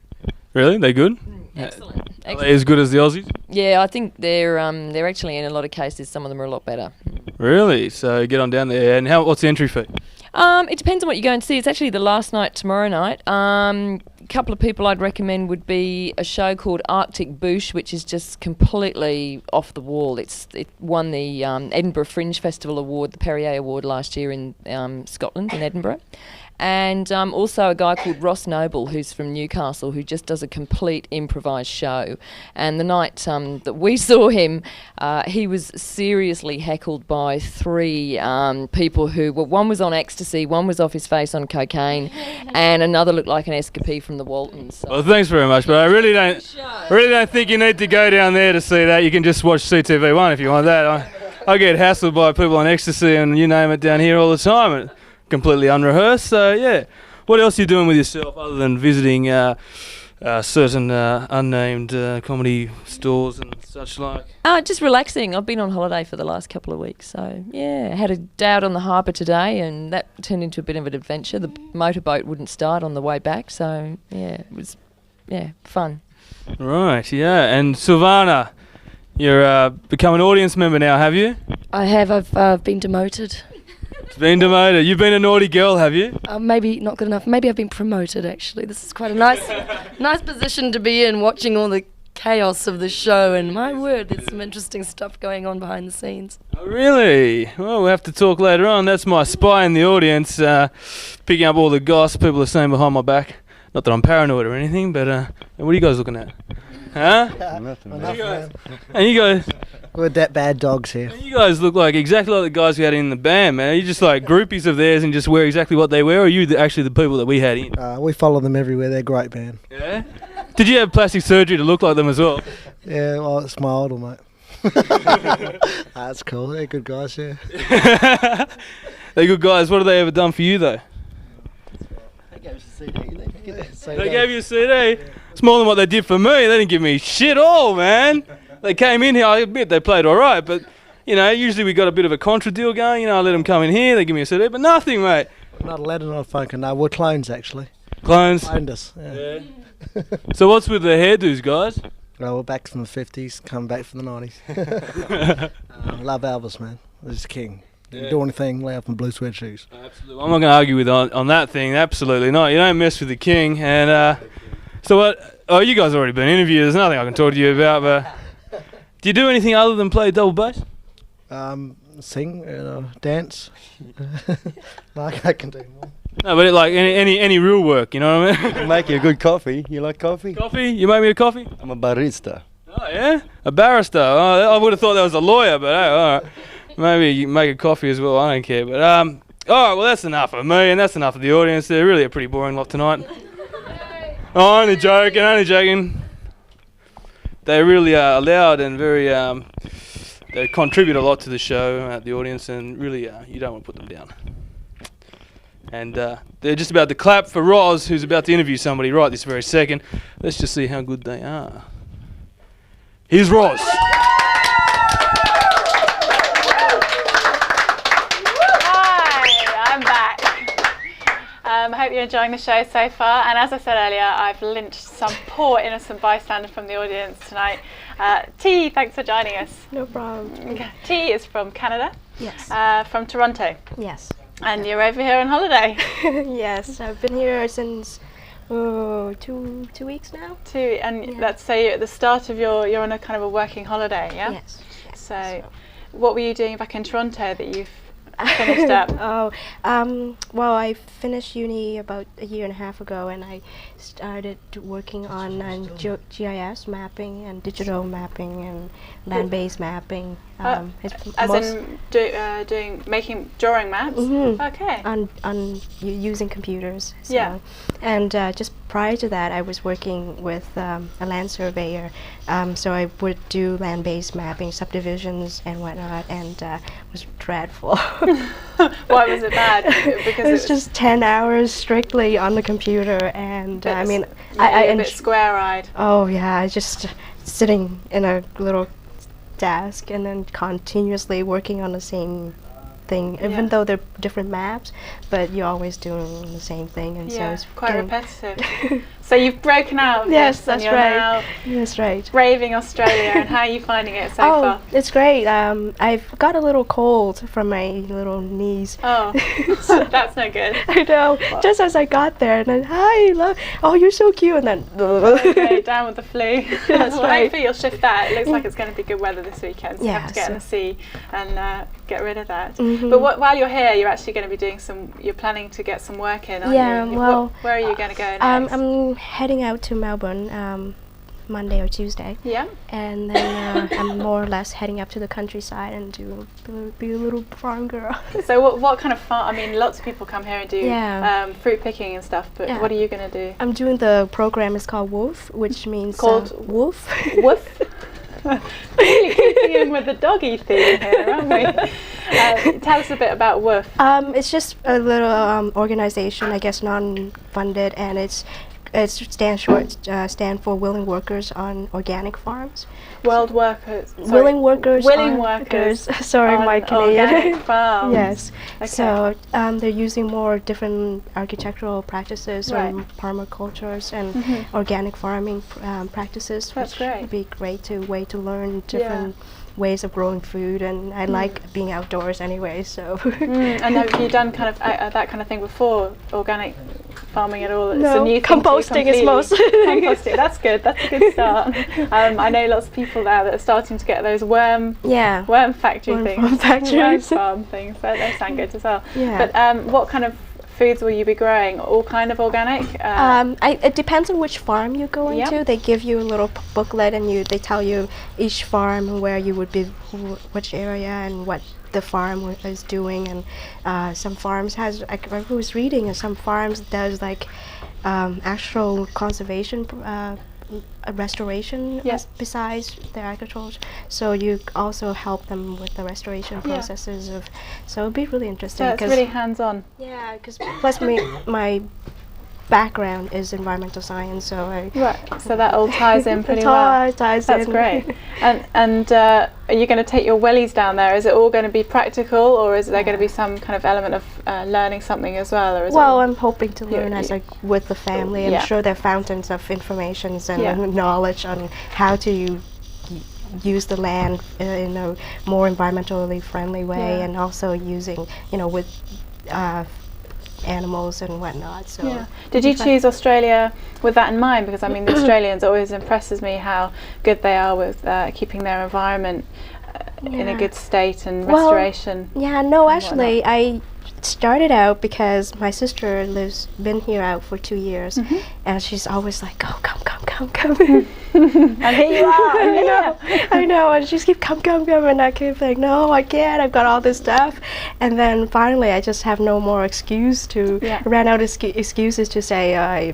Really? They good? Excellent. Are they as good as the Aussies? Yeah, I think they're actually, in a lot of cases, some of them are a lot better. Really? So get on down there. And what's the entry fee? It depends on what you go and see. It's actually the last night tomorrow night. A couple of people I'd recommend would be a show called Arctic Boosh, which is just completely off the wall. It won the Edinburgh Fringe Festival Award, the Perrier Award last year in Scotland, in Edinburgh. And also a guy called Ross Noble, who's from Newcastle, who just does a complete improvised show. And the night that we saw him, he was seriously heckled by 3 people who were, one was on ecstasy, one was off his face on cocaine, and another looked like an escapee from the Waltons. So. Well, thanks very much, but I really don't think you need to go down there to see that. You can just watch CTV1 if you want that. I get hassled by people on ecstasy and you name it down here all the time. Completely unrehearsed, so yeah. What else are you doing with yourself other than visiting certain unnamed comedy stores and such like? Just relaxing. I've been on holiday for the last couple of weeks, so yeah. Had a day out on the harbour today, and that turned into a bit of an adventure. The motorboat wouldn't start on the way back, so yeah, it was fun. Right, yeah. And Silvana, you're become an audience member now, have you? I have. I've been demoted. Been demoted. You've been a naughty girl, have you? Maybe not good enough. Maybe I've been promoted, actually. This is quite a nice position to be in, watching all the chaos of the show. And my word, there's some interesting stuff going on behind the scenes. Oh, really? Well, we'll have to talk later on. That's my spy in the audience, picking up all the gossip people are saying behind my back. Not that I'm paranoid or anything, but what are you guys looking at? Huh? Nothing. And you guys... We're that bad dogs here. You guys look like exactly like the guys we had in the band, man. Are you just like groupies of theirs and just wear exactly what they wear, or are you actually the people that we had in? We follow them everywhere. They're great, man. Yeah? Did you have plastic surgery to look like them as well? Yeah, well, it's my idol, mate. That's cool. They're good guys, yeah. They're good guys. What have they ever done for you, though? They gave us a CD. They gave you a CD? It's more than what they did for me. They didn't give me shit all, man. They came in here, I admit they played all right, but, you know, usually we got a bit of a contra deal going. You know, I let them come in here, they give me a CD, but nothing, mate. Not allowed to not funkin', no. We're clones, actually. Clones? Cloned us, yeah. So what's with the hairdos, guys? Well, we're back from the 50s, coming back from the 90s. Love Elvis, man. He's king. Yeah. Do anything, lay up in blue suede shoes. Absolutely. I'm not going to argue with on that thing, absolutely not. You don't mess with the king. And so what? Oh, you guys have already been interviewed. There's nothing I can talk to you about, but... Do you do anything other than play double bass? Sing, dance. I can do more. No, but like any real work, you know what I mean? Make you a good coffee. You like coffee? Coffee? You make me a coffee? I'm a barista. Oh yeah, a barrister. Oh, I would have thought that was a lawyer, but hey, all right. Maybe you make a coffee as well. I don't care. But all right, well that's enough of me, and that's enough of the audience. They're really a pretty boring lot tonight. Oh, only joking. They really are loud and very, they contribute a lot to the show, the audience, and really you don't want to put them down. And they're just about to clap for Roz, who's about to interview somebody right this very second. Let's just see how good they are. Here's Roz. Hi, I'm back. I hope you're enjoying the show so far. And as I said earlier, I've lynched some poor innocent bystander from the audience tonight. T, thanks for joining us. No problem. T is from Canada. Yes. From Toronto. Yes. And you're over here on holiday. Yes, I've been here since 2 weeks now. Let's say you're at the start of you're on a kind of a working holiday, yeah? Yes. So what were you doing back in Toronto that you've finished up? Well, I finished uni about a year and a half ago, and I started working on GIS mapping and digital mapping and land-based mapping. Making drawing maps. Mm-hmm. Okay. On using computers. So. Yeah. And just prior to that, I was working with a land surveyor. So I would do land-based mapping, subdivisions and whatnot, and it was dreadful. Why was it bad? Because it was just 10 hours strictly on the computer, and I mean, a bit square-eyed. Oh yeah, I just sitting in a little desk and then continuously working on the same thing, even though they're different maps, but you're always doing the same thing, and so it's quite repetitive. So you've broken out of yes, this, that's and you're right. now That's right. braving Australia, and how are you finding it so far? It's great. I've got a little cold from my little knees. Oh, that's no good. I know. Just as I got there, and then, hi, oh, you're so cute, and then okay, down with the flu. That's well, right. hopefully you'll shift that. It looks like it's going to be good weather this weekend, so you have to get in the so- sea and get rid of that. Mhm. But while you're here, you're actually going to be doing you're planning to get some work in, aren't you? well, where are you going to go next? I'm heading out to Melbourne Monday or Tuesday. Yeah. And then I'm more or less heading up to the countryside and be a little farm girl. So what kind of farm? I mean, lots of people come here and do fruit picking and stuff, but what are you going to do? I'm doing the program. It's called WOOF, which means called Woof. Woof. Really keeping in with the doggy theme here, aren't we? Tell us a bit about WOOF. It's just a little organization, I guess, non-funded, and it stands for Willing Workers on Organic Farms. Willing workers. Willing workers. Sorry, my Canadian. Organic farms. Yes. Okay. So they're using more different architectural practices from permacultures and organic farming practices. That's which great. would be great to learn different ways of growing food, and I like being outdoors anyway. So. And have you done kind of that kind of thing before? Organic farming at all? It's No, a new composting thing is most. Composting. That's good. That's a good start. I know lots of people now that are starting to get those worm factory things. Worm factories. Worm farm things. They sound good as well. Yeah. But what kind of foods will you be growing? All kind of organic? It depends on which farm you're going to. They give you a little booklet, and they tell you each farm and where you would be, which area and what the farm is doing. And some farms has, I was reading, and some farms does like actual conservation restoration besides the agriculture, so you also help them with the restoration processes of. So it'd be really interesting. So it's really hands-on. Yeah, because plus my background is environmental science, so so that all ties in pretty well. That's great. And are you going to take your wellies down there? Is it all going to be practical, or is there going to be some kind of element of learning something as well? Or is I'm hoping to learn as with the family. I'm sure there are fountains of information and knowledge on how to use the land in a more environmentally friendly way, and also using, with animals and whatnot. So did you choose Australia with that in mind? Because I mean, the Australians always impresses me how good they are with keeping their environment in a good state and restoration. Actually I started out because my sister been here out for 2 years, and she's always like, "Oh, come." And here you are. I know, and she's keep come, and I keep like, no, I can't. I've got all this stuff, and then finally, I just have no more excuse to ran out of excuses to say I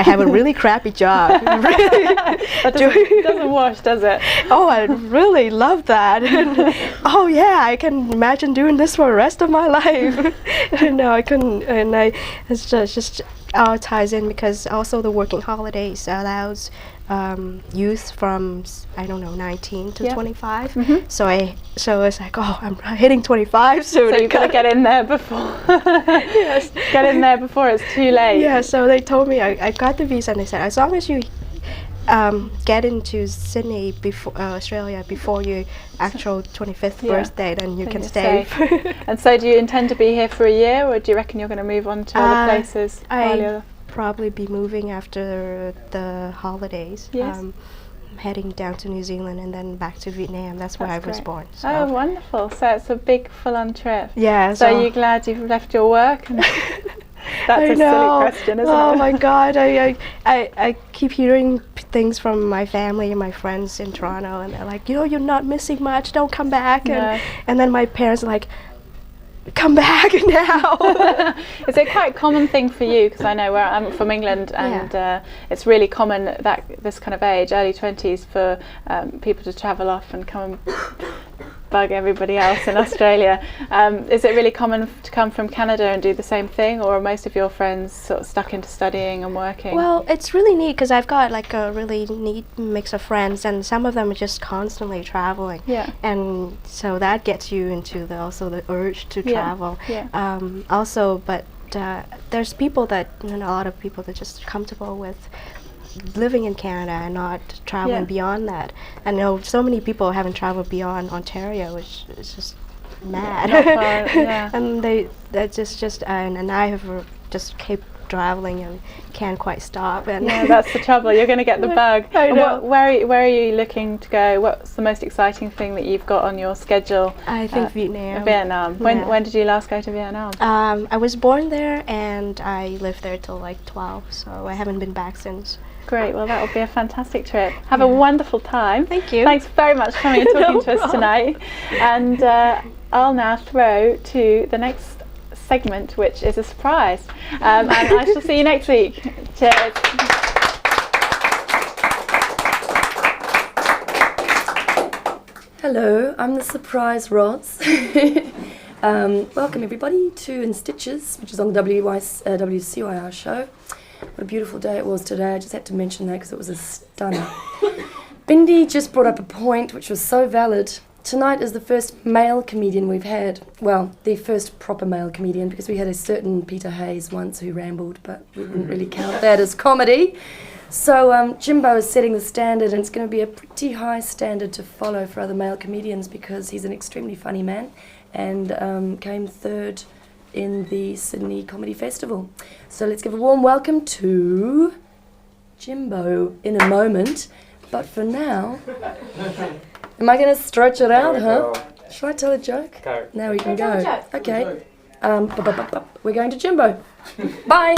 have a really crappy job. That doesn't wash, does it? Oh, I really love that. Oh yeah, I can imagine doing this for the rest of my life. No, I couldn't, and it's just all ties in because also the working holidays allows youth from 19 to 25. So it's like, oh, I'm hitting 25 soon. So you've got to get in there before. Yes, get in there before it's too late. Yeah. So they told me I got the visa, and they said as long as you get into Sydney Australia before your actual 25th birthday, then you can stay. And so do you intend to be here for a year, or do you reckon you're going to move on to other places? I'll probably be moving after the holidays. Yes. I'm heading down to New Zealand and then back to Vietnam. That's where I was born. So. Oh, wonderful. So it's a big full-on trip. Yeah. So are you glad you've left your work? That's a silly question, isn't it? Oh my God, I keep hearing things from my family and my friends in Toronto, and they're like, you're not missing much, don't come back. And then my parents are like, come back now. Is it quite a common thing for you? Because I know where I'm from England, and it's really common that this kind of age, early 20s, for people to travel off and come bug everybody else in Australia. Is it really common to come from Canada and do the same thing, or are most of your friends sort of stuck into studying and working? Well, it's really neat because I've got like a really neat mix of friends, and some of them are just constantly traveling. Yeah. And so that gets you into also the urge to travel. Yeah. There's people that, a lot of people that are just comfortable with living in Canada and not traveling beyond that. I know so many people haven't traveled beyond Ontario, which is just mad. And and I have just kept traveling and can't quite stop. And that's the trouble. You're going to get the bug. I know. Where are you looking to go? What's the most exciting thing that you've got on your schedule? I think Vietnam. Vietnam. When did you last go to Vietnam? I was born there and I lived there till like 12, so I haven't been back since. Great, well that will be a fantastic trip. Have a wonderful time. Thank you. Thanks very much for coming and talking to us tonight. And I'll now throw to the next segment, which is a surprise. And I shall see you next week. Cheers. Hello, I'm the surprise Roz. Welcome everybody to In Stitches, which is on the WCYR show. What a beautiful day it was today. I just had to mention that because it was a stunner. Bindi just brought up a point which was so valid. Tonight is the first male comedian we've had. Well, the first proper male comedian, because we had a certain Peter Hayes once who rambled, but we wouldn't really count that as comedy. So Jimbo is setting the standard, and it's going to be a pretty high standard to follow for other male comedians because he's an extremely funny man and came third in the Sydney Comedy Festival. So let's give a warm welcome to Jimbo in a moment. But for now, am I going to stretch it out, huh? Should I tell a joke? Go. Now we can go. Okay. We're going to Jimbo. Bye.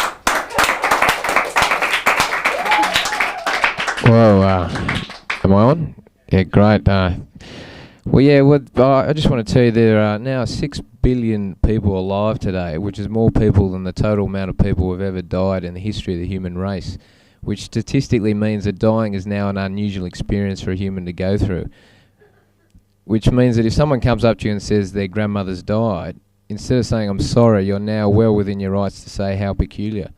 Whoa, am I on? Yeah, great. I just want to tell you there are now 6 billion people alive today, which is more people than the total amount of people who have ever died in the history of the human race, which statistically means that dying is now an unusual experience for a human to go through, which means that if someone comes up to you and says their grandmother's died, instead of saying, "I'm sorry," you're now well within your rights to say, "How peculiar."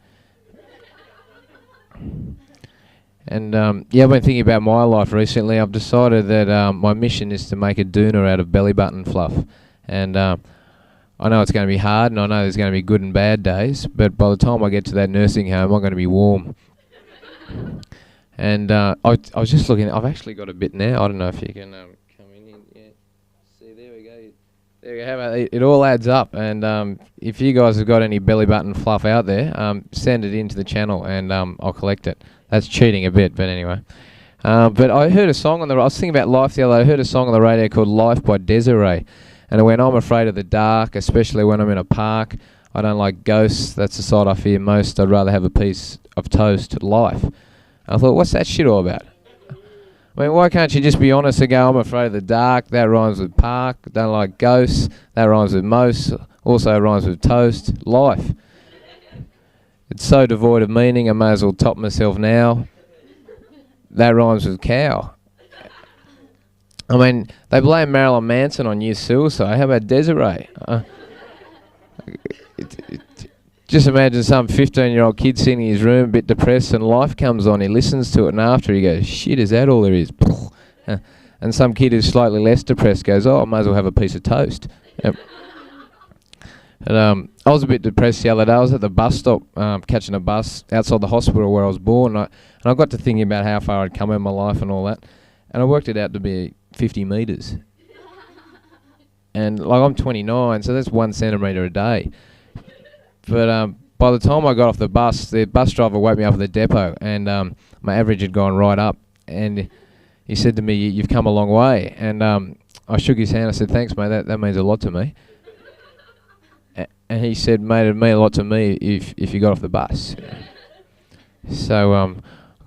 And I've been thinking about my life recently. I've decided that my mission is to make a doona out of belly button fluff. And I know it's going to be hard, and I know there's going to be good and bad days, but by the time I get to that nursing home, I'm going to be warm. And I was just looking, I've actually got a bit now. I don't know if you can come in here. Yeah. See, there we go. There we go. How about it all adds up. And if you guys have got any belly button fluff out there, send it into the channel and I'll collect it. That's cheating a bit, but anyway. But I heard a song I was thinking about life the other day. I heard a song on the radio called Life by Desiree. And when I'm afraid of the dark, especially when I'm in a park, I don't like ghosts. That's the side I fear most. I'd rather have a piece of toast. Life. And I thought, what's that shit all about? I mean, why can't you just be honest and go, I'm afraid of the dark, that rhymes with park, don't like ghosts, that rhymes with most, also rhymes with toast, life. It's so devoid of meaning, I may as well top myself now. That rhymes with cow. I mean, they blame Marilyn Manson on youth suicide. How about Desiree? Just imagine some 15-year-old kid sitting in his room, a bit depressed, and Life comes on. He listens to it, and after he goes, shit, is that all there is? And some kid who's slightly less depressed goes, I might as well have a piece of toast. Yep. And I was a bit depressed the other day. I was at the bus stop catching a bus outside the hospital where I was born, and I got to thinking about how far I'd come in my life and all that, and I worked it out to be 50 metres. And like I'm 29, so that's 1 centimetre a day. But by the time I got off the bus driver woke me up at the depot, and my average had gone right up. And he said to me, "You've come a long way." And I shook his hand. I said, "Thanks, mate. That means a lot to me." And he said, "Mate, it'd mean a lot to me if you got off the bus." So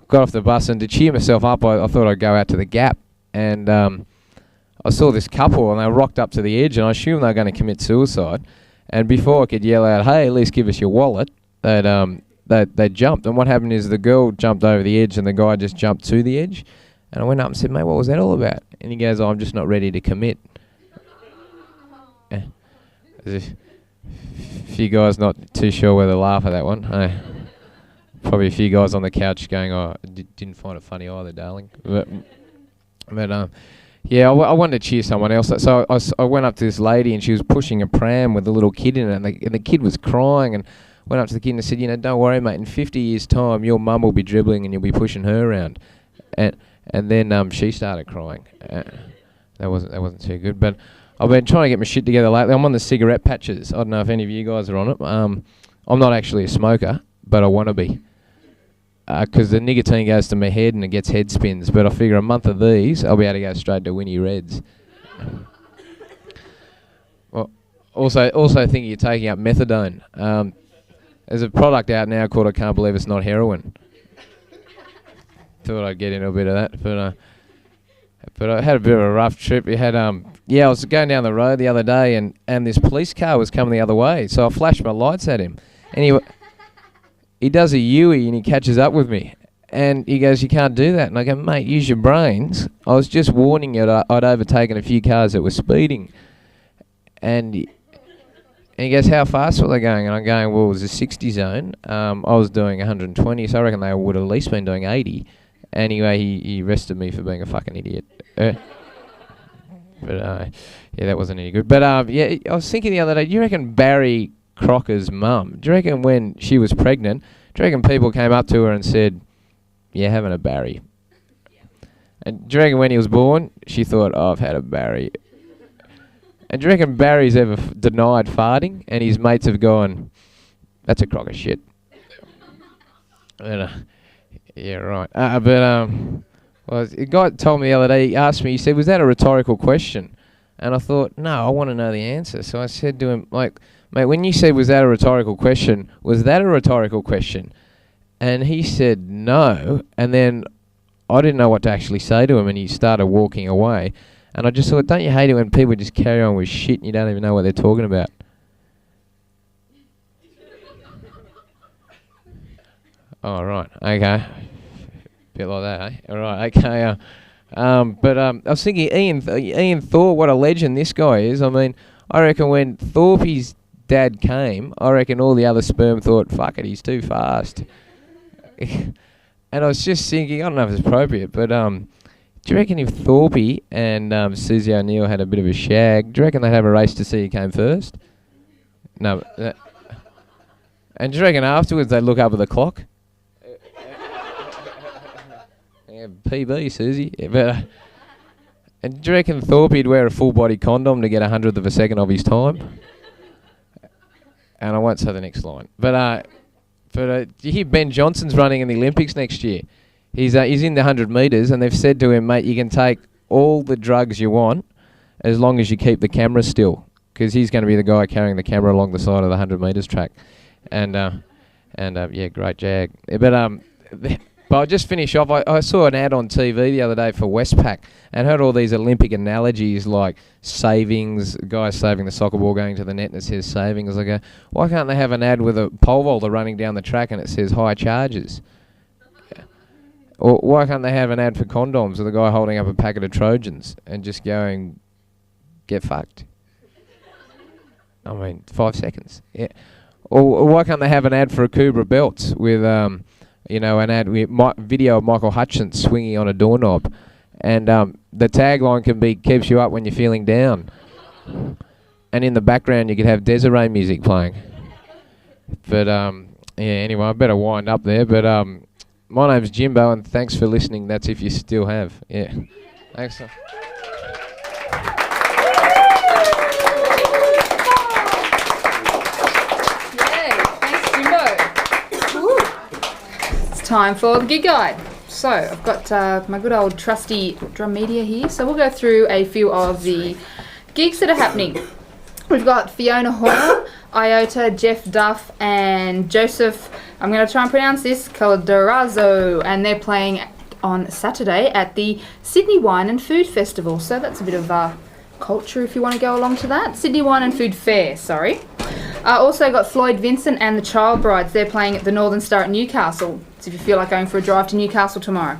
got off the bus, and to cheer myself up, I thought I'd go out to the Gap. And I saw this couple, and they rocked up to the edge, and I assumed they were going to commit suicide. And before I could yell out, "Hey, at least give us your wallet," they jumped. And what happened is the girl jumped over the edge, and the guy just jumped to the edge. And I went up and said, "Mate, what was that all about?" And he goes, "I'm just not ready to commit." There's a few guys not too sure whether to laugh at that one. Probably a few guys on the couch going, "Oh, didn't find it funny either, darling." But yeah, I wanted to cheer someone else. So I went up to this lady and she was pushing a pram with a little kid in it, and the kid was crying. And went up to the kid and said, "Don't worry, mate. In 50 years' time, your mum will be dribbling and you'll be pushing her around." And then she started crying. That wasn't too good. But I've been trying to get my shit together lately. I'm on the cigarette patches. I don't know if any of you guys are on it. I'm not actually a smoker, but I want to be. Because the nicotine goes to my head and it gets head spins. But I figure a month of these, I'll be able to go straight to Winnie Reds. Well, also think you're taking up methadone. There's a product out now called I Can't Believe It's Not Heroin. Thought I'd get into a bit of that, but I had a bit of a rough trip. I was going down the road the other day and this police car was coming the other way, so I flashed my lights at him. And he does a U-ey and he catches up with me. And he goes, "You can't do that." And I go, "Mate, use your brains. I was just warning you that I'd overtaken a few cars that were speeding." And he goes, "How fast were they going?" And I'm going, "Well, it was a 60 zone. I was doing 120, so I reckon they would have at least been doing 80. Anyway, he arrested me for being a fucking idiot. But that wasn't any good. But I was thinking the other day, do you reckon Barry Crocker's mum, do you reckon when she was pregnant, do you reckon people came up to her and said, "Yeah, having a Barry"? And do you reckon when he was born, she thought, "Oh, I've had a Barry"? And do you reckon Barry's ever denied farting and his mates have gone, "That's a crock of shit"? Yeah, right. Well, a guy told me the other day, he asked me, he said, "Was that a rhetorical question?" And I thought, no, I want to know the answer. So I said to him, like, "Mate, when you said, was that a rhetorical question, was that a rhetorical question?" And he said no, and then I didn't know what to actually say to him, and he started walking away. And I just thought, don't you hate it when people just carry on with shit and you don't even know what they're talking about? Oh, right. Okay. Bit like that, eh? All right. Okay. But I was thinking, Ian Thorpe, what a legend this guy is. I mean, I reckon when Thorpe's dad came, I reckon all the other sperm thought, "Fuck it, he's too fast." And I was just thinking, I don't know if it's appropriate, but do you reckon if Thorpe and Susie O'Neill had a bit of a shag, do you reckon they'd have a race to see who came first? No. And do you reckon afterwards they'd look up at the clock? Yeah, PB, Susie. Yeah, but, and do you reckon Thorpe'd wear a full-body condom to get 100th of a second of his time? And I won't say the next line. But do you hear Ben Johnson's running in the Olympics next year? He's in the 100 metres, and they've said to him, "Mate, you can take all the drugs you want as long as you keep the camera still," because he's going to be the guy carrying the camera along the side of the 100 metres track. And yeah, great jag. But I'll just finish off. I saw an ad on TV the other day for Westpac and heard all these Olympic analogies like savings, guys saving the soccer ball going to the net and it says savings. I go, why can't they have an ad with a pole vaulter running down the track and it says high charges? Or why can't they have an ad for condoms with a guy holding up a packet of Trojans and just going, "Get fucked"? I mean, 5 seconds. Yeah. Or why can't they have an ad for a Cobra belts with an ad with video of Michael Hutchins swinging on a doorknob, and the tagline can be "Keeps you up when you're feeling down," and in the background you could have Desiree music playing. But anyway, I better wind up there. But my name's Jimbo, and thanks for listening. That's if you still have. Yeah, thanks. Time for the gig guide. So I've got my good old trusty drum media here. So we'll go through a few of the gigs that are happening. We've got Fiona Hoyle, Iota, Jeff Duff, and Joseph, I'm going to try and pronounce this, Calderazzo, and they're playing on Saturday at the Sydney Wine and Food Festival. So that's a bit of culture if you want to go along to that. Sydney Wine and Food Fair, sorry. Also got Floyd Vincent and the Child Brides. They're playing at the Northern Star at Newcastle. So if you feel like going for a drive to Newcastle tomorrow.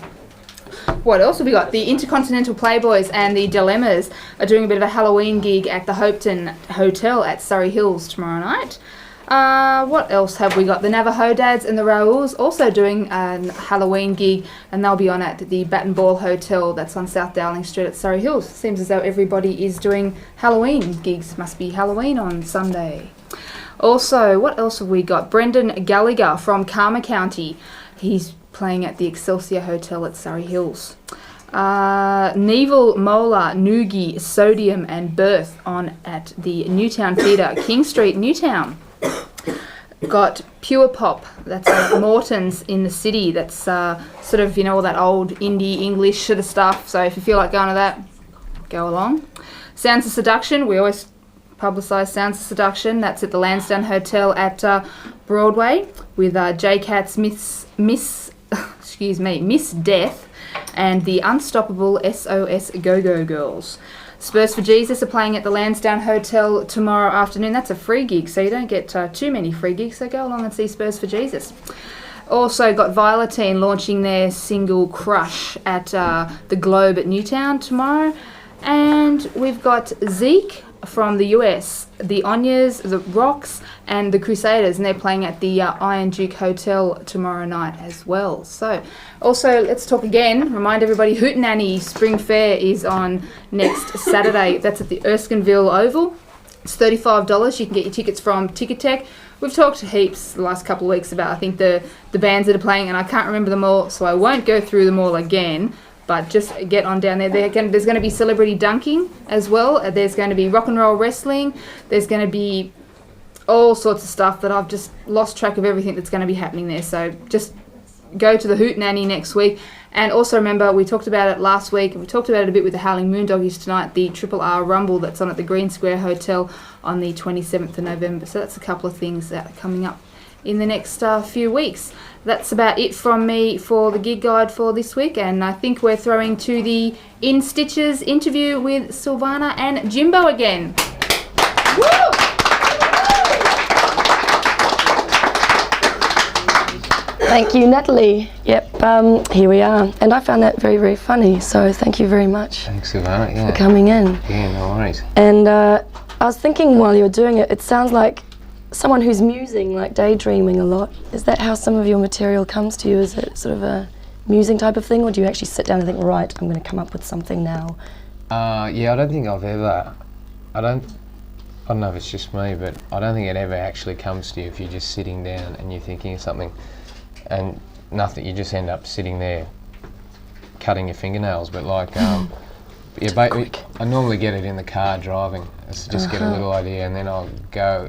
What else have we got? The Intercontinental Playboys and the Dilemmas are doing a bit of a Halloween gig at the Hopetoun Hotel at Surrey Hills tomorrow night. What else have we got? The Navajo Dads and the Raoul's also doing a Halloween gig, and they'll be on at the Bat and Ball Hotel that's on South Dowling Street at Surrey Hills. Seems as though everybody is doing Halloween gigs. Must be Halloween on Sunday. Also, what else have we got? Brendan Gallagher from Karma County. He's playing at the Excelsior Hotel at Surrey Hills. Neville, Mola, Noogie, Sodium and Birth on at the Newtown Theatre, King Street, Newtown. Got Pure Pop, that's at Morton's in the city. That's sort of, all that old indie English sort of stuff. So if you feel like going to that, go along. Sounds of Seduction, we always publicise Sounds of Seduction. That's at the Lansdowne Hotel at Broadway with J-Cat's Miss Death and the Unstoppable SOS Go-Go Girls. Spurs for Jesus are playing at the Lansdowne Hotel tomorrow afternoon. That's a free gig, so you don't get too many free gigs, so go along and see Spurs for Jesus. Also got Violetine launching their single Crush at the Globe at Newtown tomorrow. And we've got Zeke from the US, the Onyas, the Rocks and the Crusaders, and they're playing at the Iron Duke Hotel tomorrow night as well. So also let's talk again, remind everybody Hootenanny Spring Fair is on next Saturday. That's at the Erskineville Oval. It's $35. You can get your tickets from Ticketek. We've talked heaps the last couple of weeks about I think the bands that are playing, and I can't remember them all, so I won't go through them all again. But just get on down there. There's going to be celebrity dunking as well. There's going to be rock and roll wrestling. There's going to be all sorts of stuff that I've just lost track of everything that's going to be happening there. So just go to the Hootenanny next week. And also remember, we talked about it last week, and we talked about it a bit with the Howling Moondoggies tonight, the Triple R Rumble that's on at the Green Square Hotel on the 27th of November. So that's a couple of things that are coming up in the next few weeks. That's about it from me for the gig guide for this week, and I think we're throwing to the In Stitches interview with Silvana and Jimbo again. Woo! Thank you, Natalie. Yep, here we are. And I found that very, very funny, so thank you very much. Thanks, Silvana, for coming in. Yeah, no worries. And I was thinking while you were doing it, it sounds like someone who's musing, like daydreaming a lot. Is that how some of your material comes to you? Is it sort of a musing type of thing, or do you actually sit down and think, right, I'm going to come up with something now? Yeah, I don't think I've ever, I don't know if it's just me, but I don't think it ever actually comes to you if you're just sitting down and you're thinking of something and nothing, you just end up sitting there cutting your fingernails. But like, I normally get it in the car driving. It's just get a little idea, and then I'll go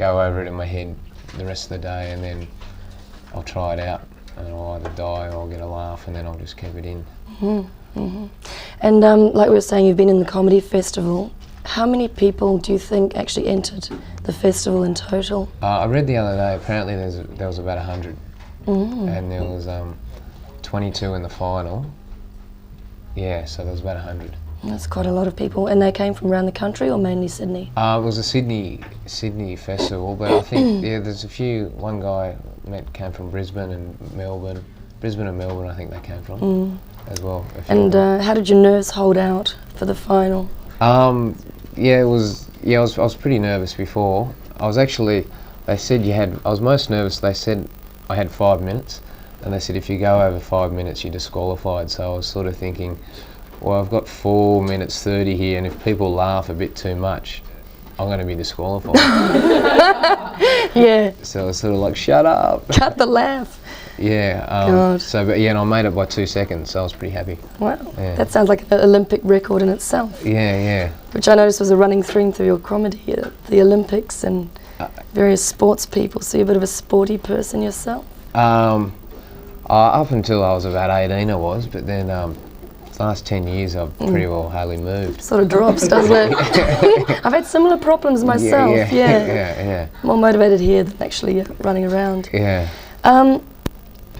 over it in my head the rest of the day, and then I'll try it out, and I'll either die or I'll get a laugh, and then I'll just keep it in. And like we were saying, you've been in the comedy festival. How many people do you think actually entered the festival in total? I read the other day, apparently there was about 100, and there was 22 in the final. Yeah, so there was about 100. That's quite a lot of people. And they came from around the country or mainly Sydney? It was a Sydney festival, but I think there's a few. One guy came from Brisbane and Melbourne. Brisbane and Melbourne, I think they came from as well. And how did your nerves hold out for the final? I was pretty nervous before. I was actually, they said I was most nervous. They said I had 5 minutes, and they said if you go over 5 minutes, you're disqualified. So I was sort of thinking, well, I've got 4 minutes 30 here, and if people laugh a bit too much, I'm going to be disqualified. Yeah. So I was sort of like, shut up. Cut the laugh. Yeah. God. And I made it by 2 seconds, so I was pretty happy. Wow. Yeah. That sounds like an Olympic record in itself. Yeah. Which I noticed was a running theme through your comedy, the Olympics and various sports people. So you're a bit of a sporty person yourself? Up until I was about 18 I was, but then last 10 years I've pretty well hardly moved. Sort of drops, doesn't it? I've had similar problems myself. Yeah. More motivated here than actually running around. Yeah. I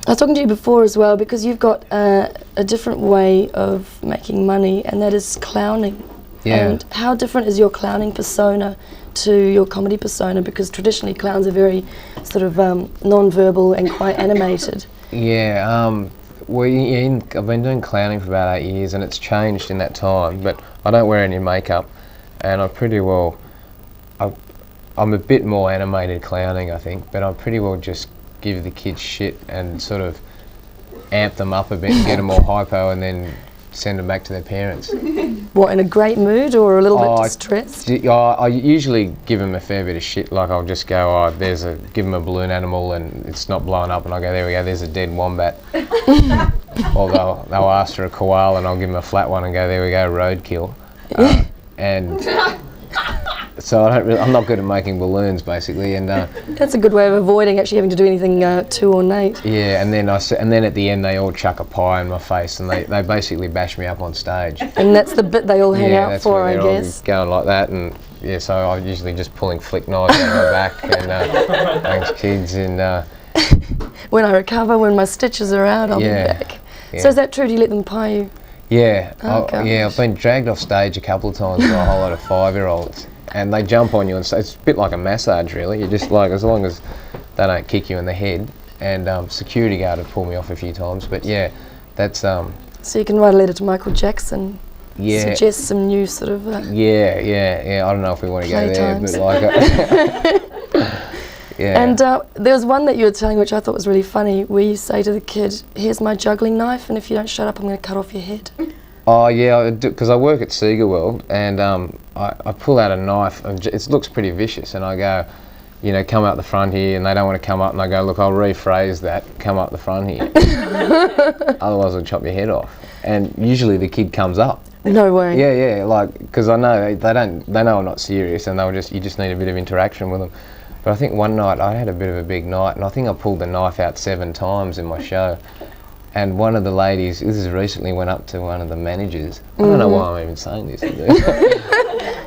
was talking to you before as well, because you've got a different way of making money, and that is clowning. Yeah. And how different is your clowning persona to your comedy persona? Because traditionally clowns are very sort of non-verbal and quite animated. Yeah. I've been doing clowning for about 8 years, and it's changed in that time. But I don't wear any makeup, and I'm pretty well. I'm a bit more animated clowning, I think, but I pretty well just give the kids shit and sort of amp them up a bit and get them all hypo, and then send them back to their parents. What, in a great mood or a little bit distressed? I usually give them a fair bit of shit. Like I'll just go, give them a balloon animal and it's not blowing up, and I'll go, there we go, there's a dead wombat. Or they'll ask for a koala and I'll give them a flat one and go, there we go, roadkill. And so I'm not good at making balloons, basically. And that's a good way of avoiding actually having to do anything too ornate. Yeah, and then at the end they all chuck a pie in my face, and they basically bash me up on stage. And that's the bit they all hang out for, I guess. Going like that, and yeah, so I'm usually just pulling flick knives out of my back and thanks kids. And when I recover, when my stitches are out, I'll be back. Yeah. So is that true? Do you let them pie you? Yeah, I've been dragged off stage a couple of times by a whole lot of 5-year-olds. And they jump on you, and so it's a bit like a massage, really. You're just like, as long as they don't kick you in the head. And security guard have pulled me off a few times, but yeah, that's So you can write a letter to Michael Jackson. Yeah. Suggest some new sort of. Yeah. I don't know if we want to go there, but like. Yeah. And there was one that you were telling, which I thought was really funny, where you say to the kid, "Here's my juggling knife, and if you don't shut up, I'm going to cut off your head." Oh yeah, because I work at Sega World, and I pull out a knife, and it looks pretty vicious, and I go, come out the front here, and they don't want to come up, and I go, look, I'll rephrase that, come up the front here, otherwise I'll chop your head off. And usually the kid comes up. No way. Yeah, like, because I know they know I'm not serious, and you just need a bit of interaction with them. But I think one night I had a bit of a big night, and I think I pulled the knife out 7 times in my show. And one of the ladies, this is recently, went up to one of the managers. I don't know why I'm even saying this.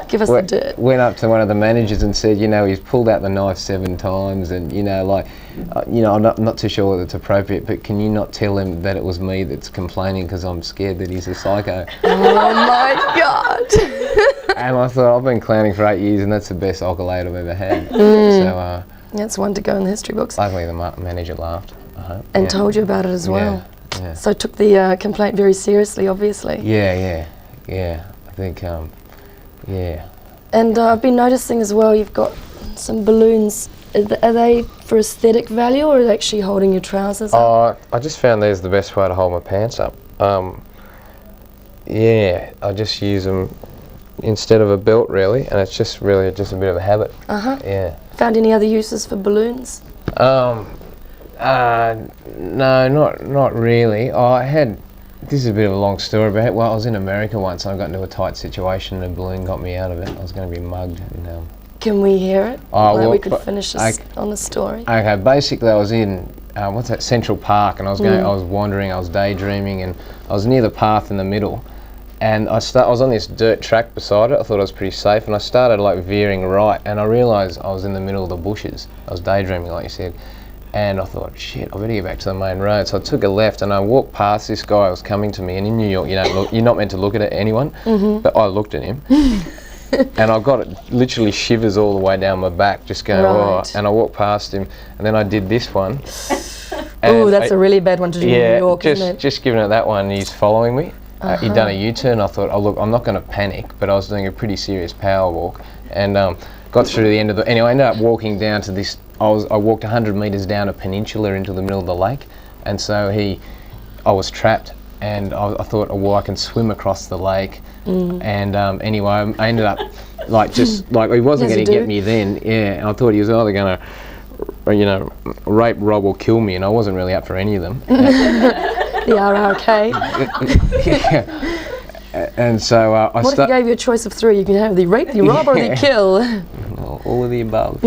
Give us the dirt. Went up to one of the managers and said, he's pulled out the knife 7 times, and I'm not too sure whether it's appropriate, but can you not tell him that it was me that's complaining because I'm scared that he's a psycho? Oh my God! And I thought, I've been clowning for 8 years, and that's the best accolade I've ever had. So that's one to go in the history books. Luckily, the manager laughed. And told you about it as well. Yeah. So took the complaint very seriously, obviously. Yeah. I think, yeah. And I've been noticing as well, you've got some balloons. Are they for aesthetic value, or are they actually holding your trousers up? I just found these the best way to hold my pants up. I just use them instead of a belt, really, and it's just really just a bit of a habit. Yeah. Found any other uses for balloons? No, not really. This is a bit of a long story, but I was in America once and I got into a tight situation and a balloon got me out of it. I was going to be mugged. And, Can we hear it? We could finish this on the story. Okay, basically I was in, Central Park, and I was wandering, I was daydreaming, and I was near the path in the middle. And I was on this dirt track beside it. I thought I was pretty safe, and I started veering right, and I realised I was in the middle of the bushes. I was daydreaming, like you said. And I thought, shit, I better get back to the main road. So I took a left and I walked past this guy who was coming to me. And in New York, you're not meant to look at anyone, but I looked at him. And I got it literally shivers all the way down my back, just going, oh. And I walked past him, and then I did this one. Oh, that's a really bad one to do in New York, isn't it? Just giving it that one, he's following me. He'd done a U-turn. I thought, oh look, I'm not going to panic, but I was doing a pretty serious power walk, and got through the end of anyway, I ended up walking down to this. I walked 100 metres down a peninsula into the middle of the lake, and so I was trapped, and I thought, oh well, I can swim across the lake, and anyway, I ended up he wasn't going to get me then, and I thought he was either going to, rape, rob, or kill me, and I wasn't really up for any of them. The RRK. And so What if he gave you a choice of 3? You can have the rape, the rob, or the kill. Well, all of the above.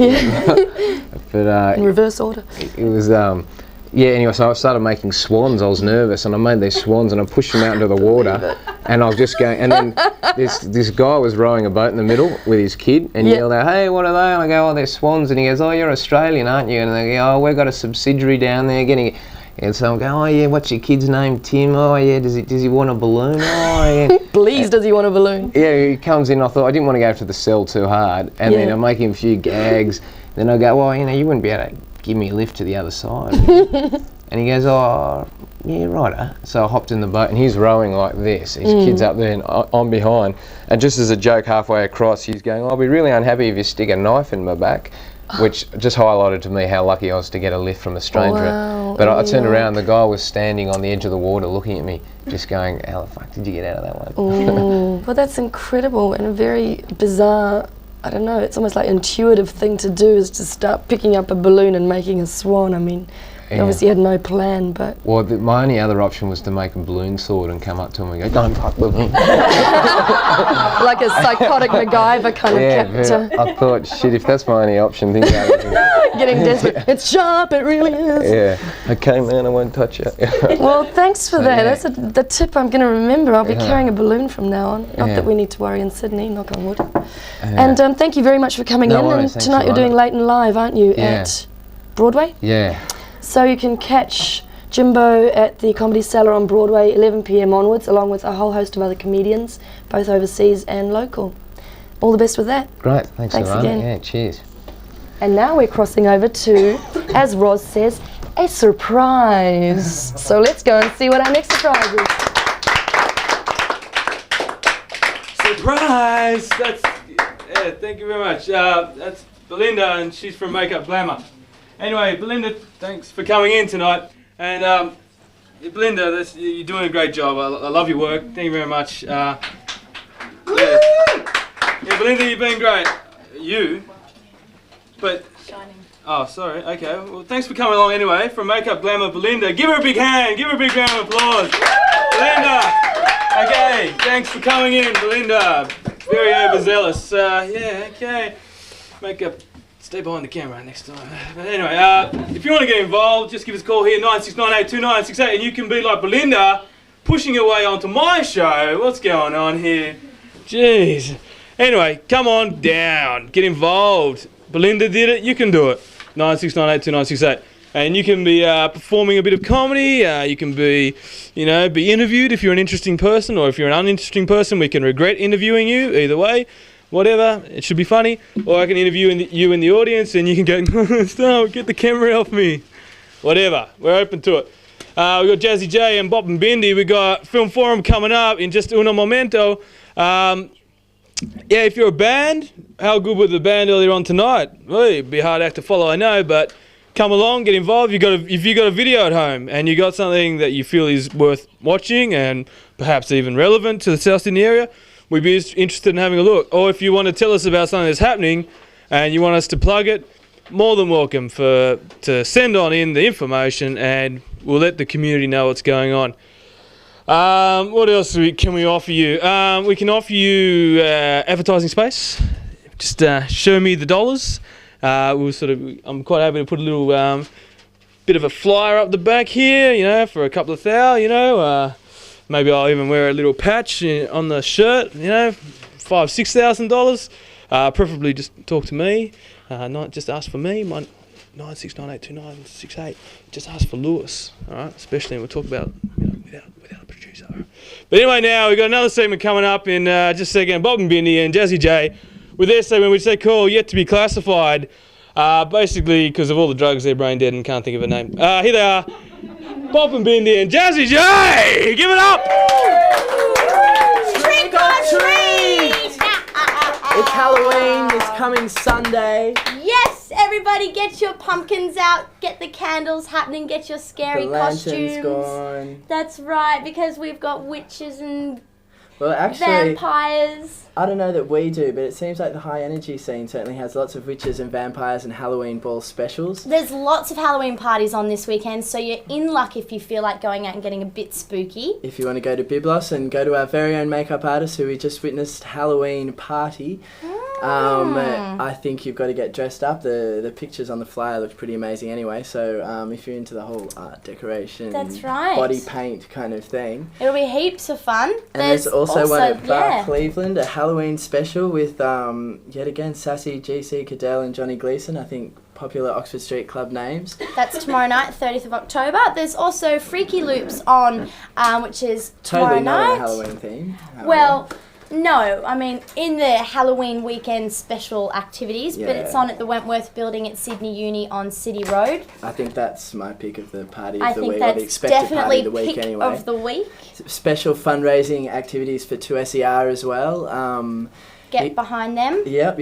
But in reverse order. It was anyway, so I started making swans. I was nervous, and I made these swans, and I pushed them out into the water, and I was just going, and then this guy was rowing a boat in the middle with his kid, and he yelled out, "Hey, what are they?" And I go, "Oh, they're swans." And he goes, "Oh, you're Australian, aren't you?" And they go, "Oh, we've got a subsidiary down there getting it." And so I'm going, "Oh yeah, what's your kid's name? Tim? Oh yeah, does he want a balloon? Oh yeah." Please, does he want a balloon? Yeah, he comes in. I thought I didn't want to go to the cell too hard, and then I'm making a few gags. Then I go, "Well, you wouldn't be able to give me a lift to the other side." And he goes, "Oh, yeah, right. So I hopped in the boat and he's rowing like this. His kid's up there and I'm behind. And just as a joke halfway across, he's going, I'll be really unhappy if you stick a knife in my back, which just highlighted to me how lucky I was to get a lift from a stranger. Wow, But I turned around, the guy was standing on the edge of the water looking at me, just going, how the fuck did you get out of that one? Oh, well, that's incredible and a very bizarre, I don't know, it's almost like intuitive thing to do is to start picking up a balloon and making a swan. I mean, you obviously had no plan, but... Well, my only other option was to make a balloon sword and come up to him and go, don't fuck balloon. Like a psychotic MacGyver kind of character. I thought, shit, if that's my only option, think about it. Getting desperate. It's sharp, it really is. Yeah. Okay, man, I won't touch it. Well, thanks for that. That's the tip I'm going to remember. I'll be carrying a balloon from now on. Not that we need to worry in Sydney, knock on wood. And thank you very much for coming in. Worries, and tonight you're doing Late and Live, aren't you, at Broadway? Yeah. So you can catch Jimbo at the Comedy Cellar on Broadway 11 p.m. onwards, along with a whole host of other comedians, both overseas and local. All the best with that. Great, thanks again. Yeah, cheers. And now we're crossing over to, as Roz says, a surprise. So let's go and see what our next surprise is. Surprise! Thank you very much. That's Belinda, and she's from Makeup Glamour. Anyway, Belinda, thanks for coming in tonight. And Belinda, you're doing a great job. I love your work. Thank you very much. Yeah, Belinda, you've been great. You? But... Shining. Oh, sorry. Okay. Well, thanks for coming along anyway. From Makeup Glamour, Belinda. Give her a big hand. Give her a big round of applause. Belinda! Okay, thanks for coming in, Belinda. Very overzealous. Yeah, okay. Makeup... Stay behind the camera next time. But anyway, if you want to get involved, just give us a call here, 96982968, and you can be like Belinda, pushing your way onto my show. What's going on here? Jeez. Anyway, come on down. Get involved. Belinda did it. You can do it. 96982968. And you can be performing a bit of comedy. You can be, be interviewed if you're an interesting person, or if you're an uninteresting person, we can regret interviewing you. Either way. Whatever, it should be funny, or I can interview you in the audience and you can go, stop, get the camera off me. Whatever, we're open to it. We've got Jazzy J and Bob and Bindi. We've got Film Forum coming up in just uno momento. Yeah, if you're a band, how good was the band earlier on tonight? Well, it'd be a hard act to follow, I know, but come along, get involved. If you got a video at home and you got something that you feel is worth watching and perhaps even relevant to the South Sydney area, we'd be interested in having a look. Or if you want to tell us about something that's happening and you want us to plug it, more than welcome to send on in the information and we'll let the community know what's going on. What else can we offer you? We can offer you advertising space. Just show me the dollars. I'm quite happy to put a little bit of a flyer up the back here, for a couple of thou, maybe I'll even wear a little patch on the shirt, $5,000-$6,000. Preferably just talk to me, not just ask for me. My 96982968. Just ask for Lewis, all right? Especially when we talk about without a producer. But anyway, now we've got another segment coming up in just a second. Bob and Bindi and Jazzy J with their segment, which they call Yet to Be Classified. Basically, because of all the drugs, they're brain dead and can't think of a name. Here they are. Bob and Bindi and Jazzy J! Give it up! Trick or treat! It's Halloween this coming Sunday. Yes, everybody get your pumpkins out, get the candles happening, get your scary The lantern's costumes. gone. That's right, because we've got witches and Well, actually, vampires. I don't know that we do, but it seems like the high energy scene certainly has lots of witches and vampires and Halloween ball specials. There's lots of Halloween parties on this weekend, so you're in luck if you feel like going out and getting a bit spooky. If you want to go to Biblos and go to our very own makeup artist who we just witnessed Halloween party, I think you've got to get dressed up. The pictures on the flyer look pretty amazing anyway, so if you're into the whole art decoration, That's right. body paint kind of thing. It'll be heaps of fun. And there's also one at Bar Cleveland, a Halloween special with, yet again, Sassy, GC, Cadell and Johnny Gleason, I think popular Oxford Street Club names. That's tomorrow night, 30th of October. There's also Freaky Loops on, which is tomorrow Totally not night. a Halloween theme. Well, No, I mean in the Halloween weekend special activities, but it's Yeah. on at the Wentworth Building at Sydney Uni on City Road. I think that's my pick of the party I of the think week, or the that's expected party definitely of the week pick anyway. of the week. Special fundraising activities for 2SER as well. Get behind them. Yep.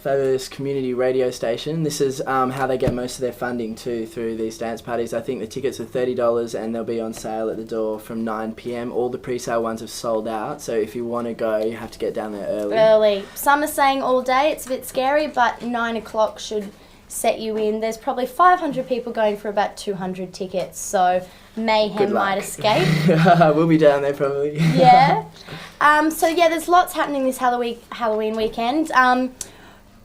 Fabulous community radio station. This is how they get most of their funding too, through these dance parties. I think the tickets are $30 and they'll be on sale at the door from 9 p.m. All the pre-sale ones have sold out, so if you want to go, you have to get down there early. Some are saying all day. It's a bit scary, but 9 o'clock should set you in. There's probably 500 people going for about 200 tickets, so mayhem might escape. We'll be down there probably. Yeah. So yeah, there's lots happening this Halloween weekend.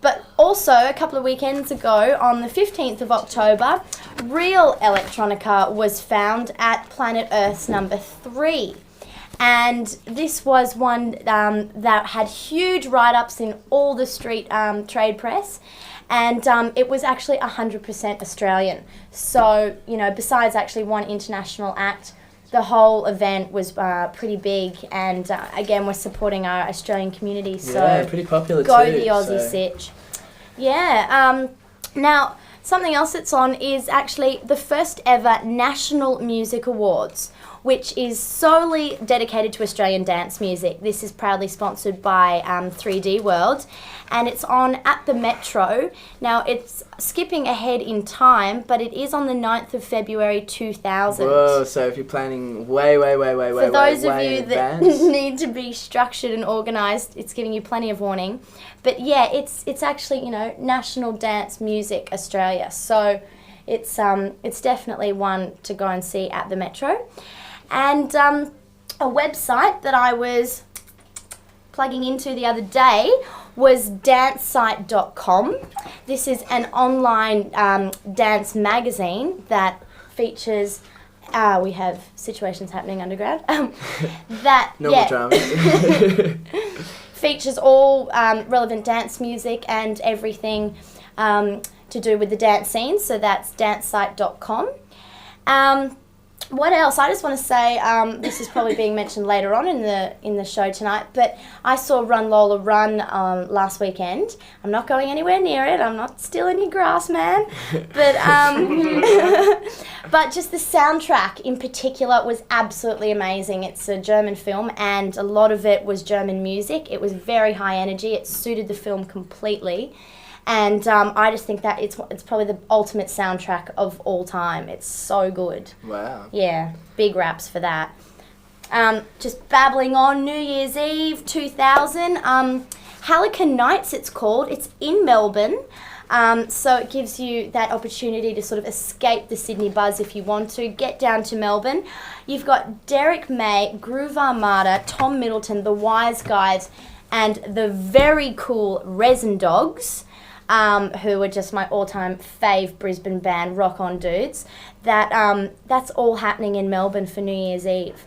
But also a couple of weekends ago, on the 15th of October, real electronica was found at Planet Earth's number 3. And this was one that had huge write-ups in all the street trade press. And it was actually 100% Australian. So, you know, besides actually one international act, the whole event was pretty big. And again, we're supporting our Australian community. So yeah, pretty popular go too. the Aussie Sitch. Yeah. Now, something else that's on is actually the first ever National Music Awards, which is solely dedicated to Australian dance music. This is proudly sponsored by 3D World, and it's on at the Metro. Now, it's skipping ahead in time, but it is on the 9th of February 2000. Whoa, so if you're planning way For those of in you that advance. need to be structured and organised, it's giving you plenty of warning. But yeah, it's actually, you know, National Dance Music Australia. So it's definitely one to go and see at the Metro. And a website that I was plugging into the other day was dancesite.com. This is an online dance magazine that features, we have situations happening underground, that Normal dramas. features all relevant dance music and everything to do with the dance scene. So that's dancesite.com. What else? I just want to say, this is probably being mentioned later on in the show tonight, but I saw Run Lola Run last weekend. I'm not going anywhere near it. I'm not stealing your grass, man. But but just the soundtrack in particular was absolutely amazing. It's a German film, and a lot of it was German music. It was very high energy. It suited the film completely. And I just think that it's probably the ultimate soundtrack of all time. It's so good. Wow. Yeah, big raps for that. Just babbling on, New Year's Eve 2000. Hallican Nights it's called. It's in Melbourne. So it gives you that opportunity to sort of escape the Sydney buzz if you want to. Get down to Melbourne. You've got Derek May, Groove Armada, Tom Middleton, the Wise Guys, and the very cool Resin Dogs. Who are just my all-time fave Brisbane band, rock on dudes. That's all happening in Melbourne for New Year's Eve.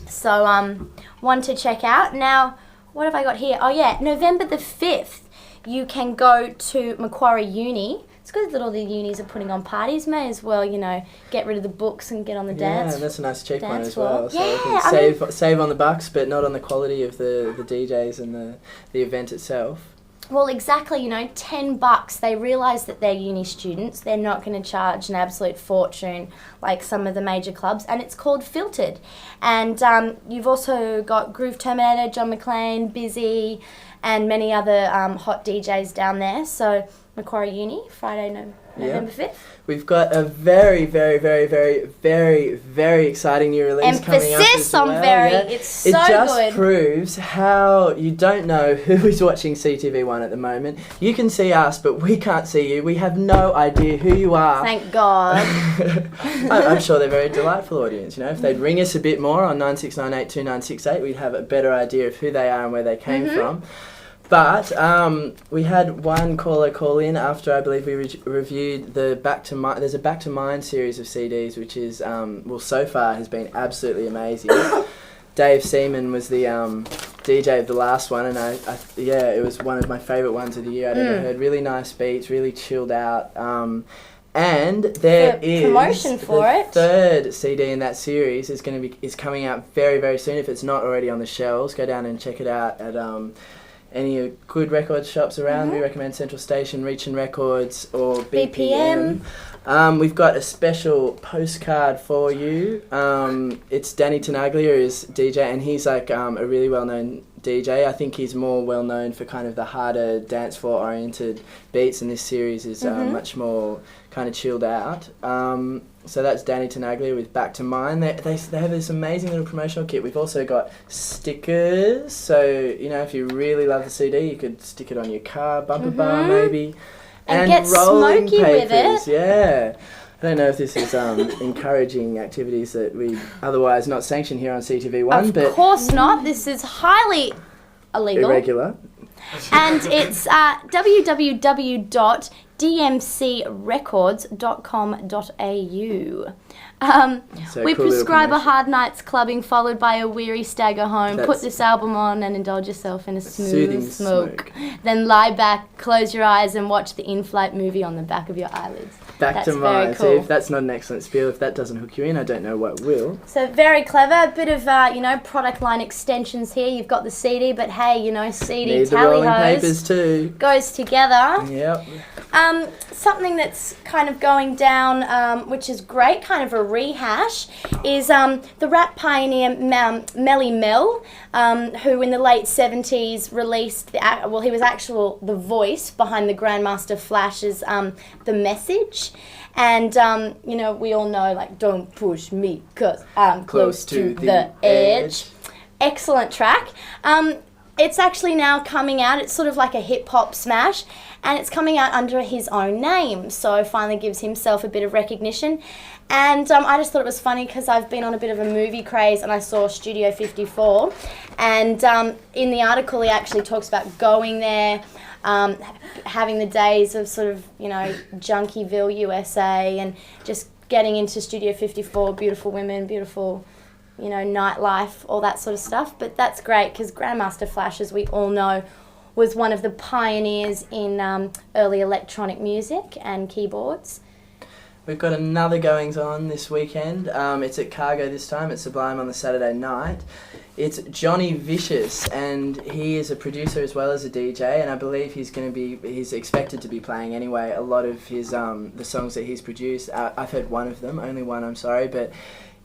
So one to check out. Now, what have I got here? Oh yeah, November the 5th, you can go to Macquarie Uni. It's good that all the unis are putting on parties. May as well, you know, get rid of the books and get on the dance. Yeah, that's a nice cheap one dance as well. So floor. you Yeah, can save on the bucks, but not on the quality of the DJs and the event itself. Well, exactly, you know, $10. They realise that they're uni students. They're not going to charge an absolute fortune like some of the major clubs. And it's called Filtered. And you've also got Groove Terminator, John McLean, Busy, and many other hot DJs down there. So Macquarie Uni, Friday, November 5th. We've got a very, very, very, very, very, very exciting new release coming up as well. On very. Yeah. It's so good. It just proves how you don't know who is watching CTV1 at the moment. You can see us, but we can't see you. We have no idea who you are. Thank God. I'm sure they're a very delightful audience. You know, if they'd ring us a bit more on 96982968, we'd have a better idea of who they are and where they came from. But we had one caller call in after I believe we reviewed the Back to Mind. There's a Back to Mind series of CDs, which is so far has been absolutely amazing. Dave Seaman was the DJ of the last one, and it was one of my favourite ones of the year I'd ever heard. Really nice beats, really chilled out. And there The is promotion for the it. third CD in that series is coming out very, very soon. If it's not already on the shelves, go down and check it out at any good record shops around. We recommend Central Station, Reach and Records, or BPM. We've got a special postcard for you. It's Danny Tenaglia is DJ, and he's like a really well-known DJ. I think he's more well-known for kind of the harder dance floor-oriented beats, and this series is much more kind of chilled out. So that's Danny Tenaglia with Back to Mine. They have this amazing little promotional kit. We've also got stickers. So, you know, if you really love the CD, you could stick it on your car, bumper bar maybe. And get rolling smoky with papers. it. Yeah. I don't know if this is encouraging activities that we otherwise not sanction here on CTV1. Of course not. This is highly illegal. Irregular. And it's www.dmcrecords.com.au. We cool prescribe a hard night's clubbing followed by a weary stagger home. Put this album on and indulge yourself in a Soothing smooth smoke. Then lie back, close your eyes and watch the in-flight movie on the back of your eyelids. Back to mine. Cool. So if that's not an excellent spiel, if that doesn't hook you in, I don't know what will. So very clever. A bit of, product line extensions here. You've got the CD, but hey, CD Need the rolling tally-hos papers too. goes together. Yep. Something that's kind of going down, which is great, kind of a rehash, is the rap pioneer Melly Mel, who in the late 70s released he was the voice behind the Grandmaster Flash's The Message. And, we all know, like, don't push me because I'm close to the edge. Excellent track. It's actually now coming out. It's sort of like a hip-hop smash. And it's coming out under his own name. So finally gives himself a bit of recognition. And I just thought it was funny because I've been on a bit of a movie craze and I saw Studio 54. And in the article, he actually talks about going there, having the days of sort of, Junkieville, USA, and just getting into Studio 54, beautiful women, beautiful, nightlife, all that sort of stuff. But that's great because Grandmaster Flash, as we all know, was one of the pioneers in early electronic music and keyboards. We've got another goings on this weekend. It's at Cargo this time. It's Sublime on the Saturday night. It's Johnny Vicious, and he is a producer as well as a DJ, and I believe he's expected to be playing anyway a lot of his the songs that he's produced. I've heard one of them, only one, I'm sorry, but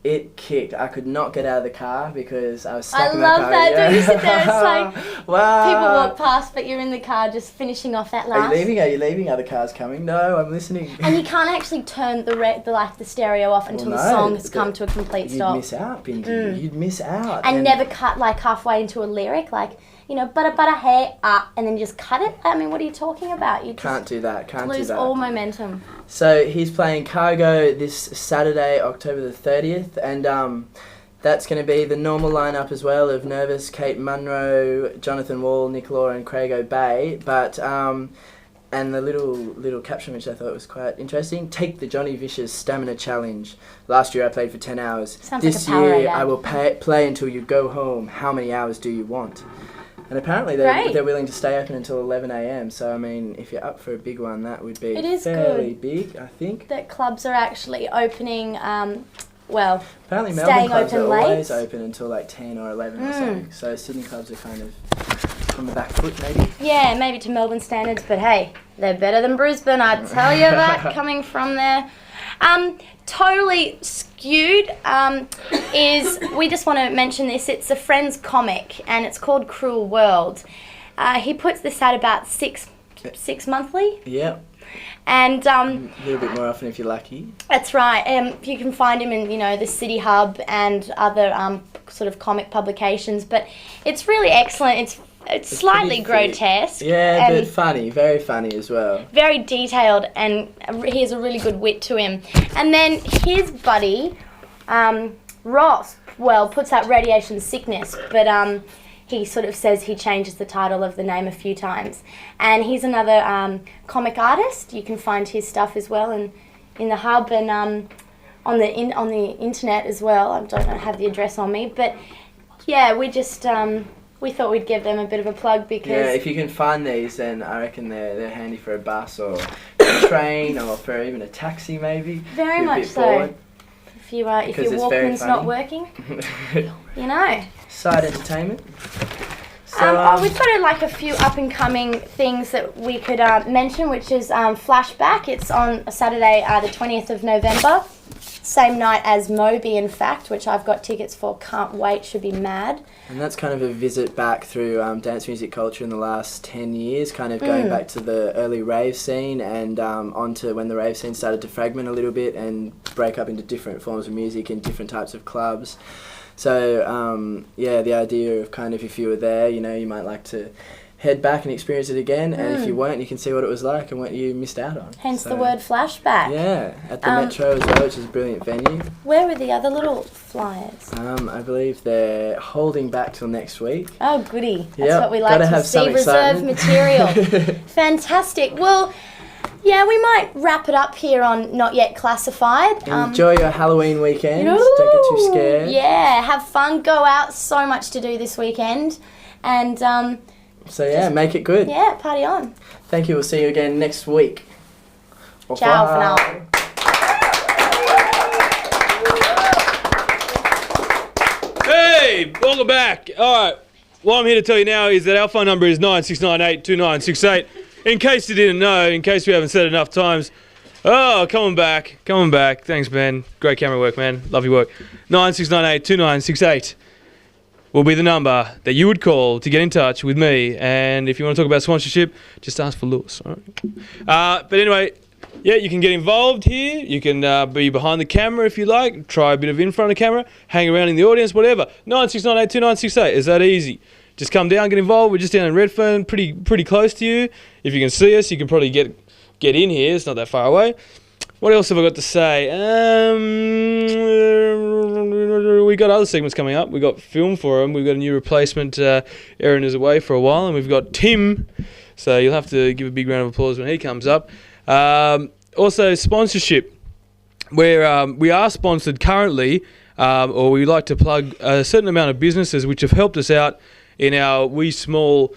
it kicked. I could not get out of the car because I was stuck in the car. I love that. Don't you sit there? It's like wow. People walk past, but you're in the car just finishing off that last. Are you leaving? Are the cars coming? No, I'm listening. And you can't actually turn the stereo off until the song has come to a complete stop. You'd miss out, Bindi. You'd miss out. And never cut like halfway into a lyric, like, bada hey, and then just cut it. I mean, what are you talking about? You can't do that. Lose all momentum. So he's playing Cargo this Saturday, October the 30th, and that's going to be the normal lineup as well of Nervous, Kate Munro, Jonathan Wall, Nick Law, and Craig O'Bay. But and the little caption which I thought was quite interesting: take the Johnny Vicious Stamina Challenge. Last year I played for 10 hours. Sounds this like a year Powerade I ad. will play until you go home. How many hours do you want? And apparently they're willing to stay open until 11 a.m. So, I mean, if you're up for a big one, that would be fairly big, I think. That clubs are actually opening, apparently Melbourne staying clubs open are late. always open until like 10 or 11 or something. So Sydney clubs are kind of on the back foot, maybe. Yeah, maybe to Melbourne standards, but hey, they're better than Brisbane, I tell you that, coming from there. Totally skewed we just want to mention this. It's a Friends comic and it's called Cruel World. He puts this out about six monthly. Yep. And a little bit more often if you're lucky. That's right. You can find him in the City Hub and other sort of comic publications. But it's really excellent. It's slightly grotesque. Yeah, but funny, very funny as well. Very detailed, and he has a really good wit to him. And then his buddy, Ross, puts out Radiation Sickness, but he sort of says he changes the title of the name a few times. And he's another comic artist. You can find his stuff as well in the Hub and on the internet as well. I don't have the address on me, but yeah, we just we thought we'd give them a bit of a plug because... Yeah, if you can find these, then I reckon they're handy for a bus or a train or for even a taxi maybe. Very You're a much bit so. bored. If your Walkman's not working, you know. Side entertainment. So, we've got a few up and coming things that we could mention, which is Flashback. It's on Saturday, the 20th of November. Same night as Moby, in fact, which I've got tickets for. Can't wait, should be mad. And that's kind of a visit back through dance music culture in the last 10 years, kind of going back to the early rave scene and onto when the rave scene started to fragment a little bit and break up into different forms of music and different types of clubs. So, the idea of kind of if you were there, you know, you might like to head back and experience it again, and if you weren't, you can see what it was like and what you missed out on. Hence the word flashback. Yeah, at the Metro as well, which is a brilliant venue. Where were the other little flyers? I believe they're holding back till next week. Oh, goody. That's what we like to see. Reserve material. Fantastic. Well, yeah, we might wrap it up here on Not Yet Classified. Enjoy your Halloween weekend. Don't get too scared. Yeah, have fun. Go out. So much to do this weekend. And... so yeah, make it good. Yeah, party on. Thank you. We'll see you again next week. Ciao for now. Hey, welcome back. All right, what I'm here to tell you now is that our phone number is 96982968. In case you didn't know, in case we haven't said it enough times. Oh, coming back. Thanks, man. Great camera work, man. Love your work. 96982968. Will be the number that you would call to get in touch with me. And if you want to talk about sponsorship, just ask for Lewis. All right? But anyway, yeah, you can get involved here. You can be behind the camera if you like. Try a bit of in front of the camera. Hang around in the audience, whatever. 96982968. Is that easy? Just come down, get involved. We're just down in Redfern, pretty close to you. If you can see us, you can probably get in here. It's not that far away. What else have I got to say? We got other segments coming up. We got Film Forum. We've got a new replacement. Erin is away for a while, and we've got Tim. So you'll have to give a big round of applause when he comes up. Also, sponsorship. We are sponsored currently, or we like to plug a certain amount of businesses which have helped us out in our wee small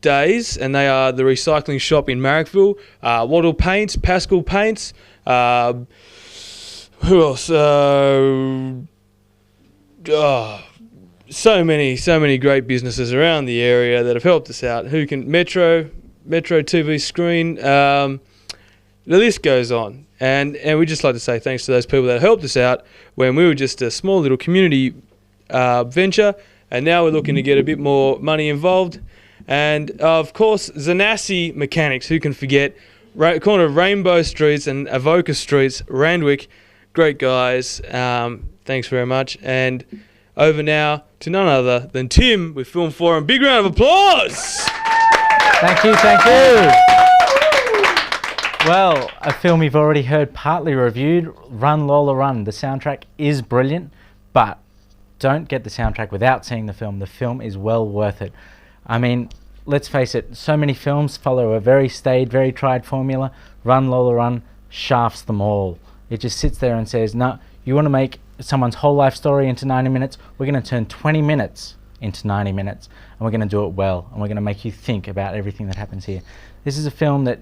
days, and they are the recycling shop in Marrickville, Waddle Paints, Pascal Paints, who else? So many great businesses around the area that have helped us out. Metro TV Screen, the list goes on, and we just like to say thanks to those people that helped us out when we were just a small little community venture. And now we're looking to get a bit more money involved. And, of course, Zanassi Mechanics, who can forget, corner of Rainbow Streets and Avoca Streets, Randwick. Great guys. Thanks very much. And over now to none other than Tim with Film Forum. Big round of applause! Thank you. Well, a film you've already heard partly reviewed, Run Lola Run. The soundtrack is brilliant, but don't get the soundtrack without seeing the film. The film is well worth it. I mean, let's face it, so many films follow a very staid, very tried formula. Run Lola Run shafts them all. It just sits there and says, no, you want to make someone's whole life story into 90 minutes? We're going to turn 20 minutes into 90 minutes, and we're going to do it well, and we're going to make you think about everything that happens here. This is a film that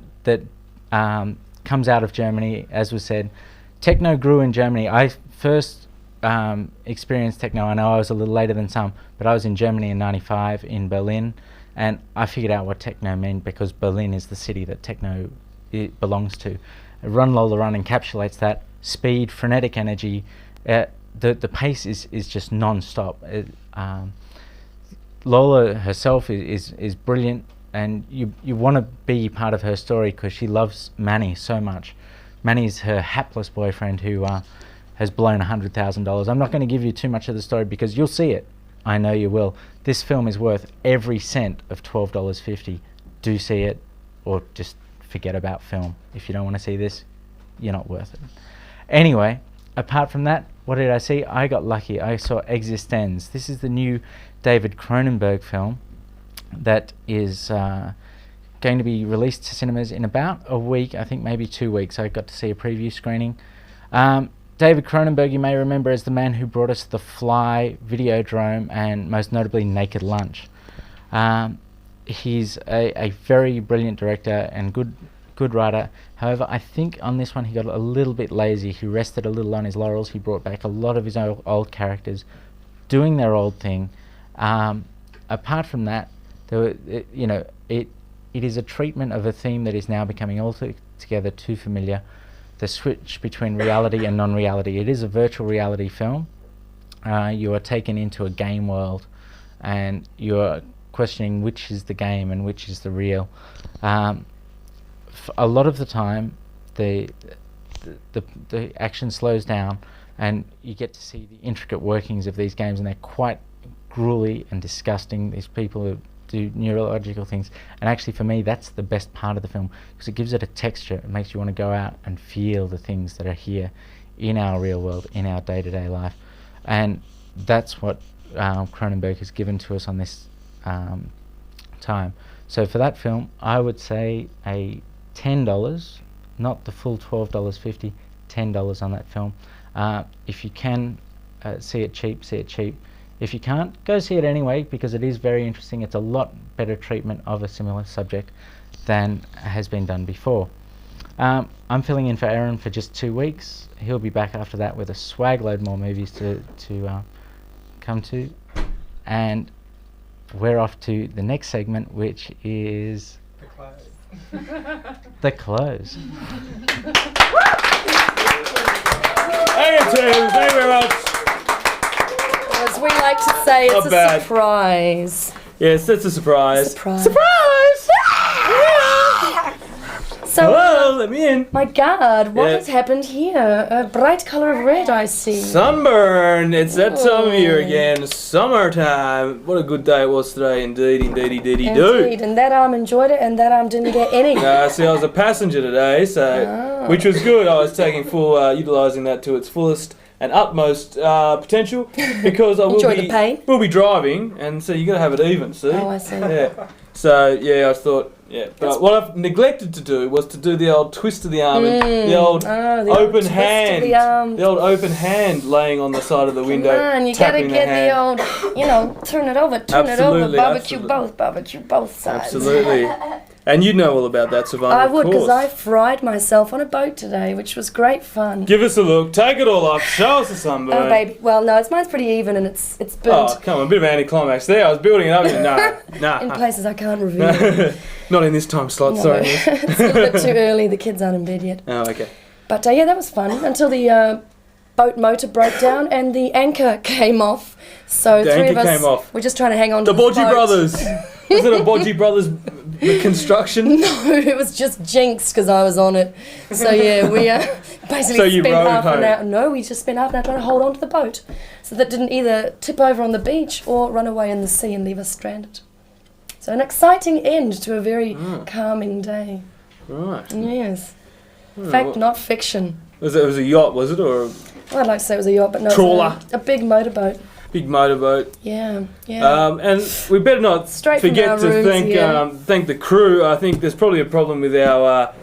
comes out of Germany, as was said. Techno grew in Germany. I first experienced techno. I know I was a little later than some, but I was in Germany in '95 in Berlin, and I figured out what techno meant because Berlin is the city that techno belongs to. Run Lola Run encapsulates that speed, frenetic energy. The pace is just non-stop. Lola herself is brilliant, and you want to be part of her story because she loves Manny so much. Manny's her hapless boyfriend who has blown $100,000. I'm not going to give you too much of the story because you'll see it. I know you will. This film is worth every cent of $12.50. Do see it, or just forget about film. If you don't want to see this, you're not worth it. Anyway, apart from that, what did I see? I got lucky. I saw Existenz. This is the new David Cronenberg film that is going to be released to cinemas in about a week, I think maybe 2 weeks. I got to see a preview screening. David Cronenberg, you may remember as the man who brought us The Fly, Videodrome, and most notably Naked Lunch. He's a very brilliant director and good writer. However, I think on this one he got a little bit lazy. He rested a little on his laurels. He brought back a lot of his old characters doing their old thing. Apart from that, it is a treatment of a theme that is now becoming altogether too familiar. The switch between reality and non-reality. It is a virtual reality film. You are taken into a game world and you're questioning which is the game and which is the real. A lot of the time the action slows down and you get to see the intricate workings of these games, and they're quite gruely and disgusting. These people who do neurological things, and actually for me that's the best part of the film, because it gives it a texture. It makes you want to go out and feel the things that are here in our real world, in our day-to-day life, and that's what Cronenberg has given to us on this time. So for that film I would say a $10, not the full $12.50, $10 on that film. If you can see it cheap, see it cheap. If you can't, go see it anyway, because it is very interesting. It's a lot better treatment of a similar subject than has been done before. I'm filling in for Aaron for just 2 weeks. He'll be back after that with a swag load more movies to come to. And we're off to the next segment, which is The close. The close. Hey, Tim, thank you very much. As we like to say, it's a surprise. Yes, it's a surprise. Surprise. Surprise! So, hello, let me in. My God, what has happened here? A bright colour of red, I see. Sunburn! It's that time of year again. Summertime. What a good day it was today, indeed, do. Indeed, and that arm enjoyed it, and that arm didn't get any. See, I was a passenger today, so which was good. I was taking full, utilising that to its fullest and utmost potential, because I will be driving, and so you got to have it even. See? Oh, I see. Yeah. So yeah, I thought. Yeah, but what I've neglected to do was to do the old twist of the arm and the old open hand, the old open hand laying on the side of the window. And you gotta get the old, turn it over, barbecue both sides. Absolutely. And you know all about that, Silvana. I would, because I fried myself on a boat today, which was great fun. Give us a look. Take it all off. Show us the sunburn. Oh, baby. Well, no, mine's pretty even and it's burnt. Oh, come on. A bit of anticlimax there. I was building it up. Nah. In places I can't reveal. Not in this time slot, sorry. It's a little bit too early. The kids aren't in bed yet. Oh, okay. But yeah, that was fun until the boat motor broke down and the anchor came off. So the three anchor of us came off. we're just trying to hang on to the the Bodgy Brothers. Was it a Bodgy Brothers construction? No, it was just jinxed because I was on it. So yeah, we basically spent half an hour. No, we just spent half an hour trying to hold on to the boat so that it didn't either tip over on the beach or run away in the sea and leave us stranded. So an exciting end to a very calming day. Right. Yes. Fact, not fiction. It was a yacht, was it, or? Well, I'd like to say it was a yacht, but no. Trawler. A big motorboat. Big motorboat. Yeah, yeah. And we better not forget to thank the crew. I think there's probably a problem with our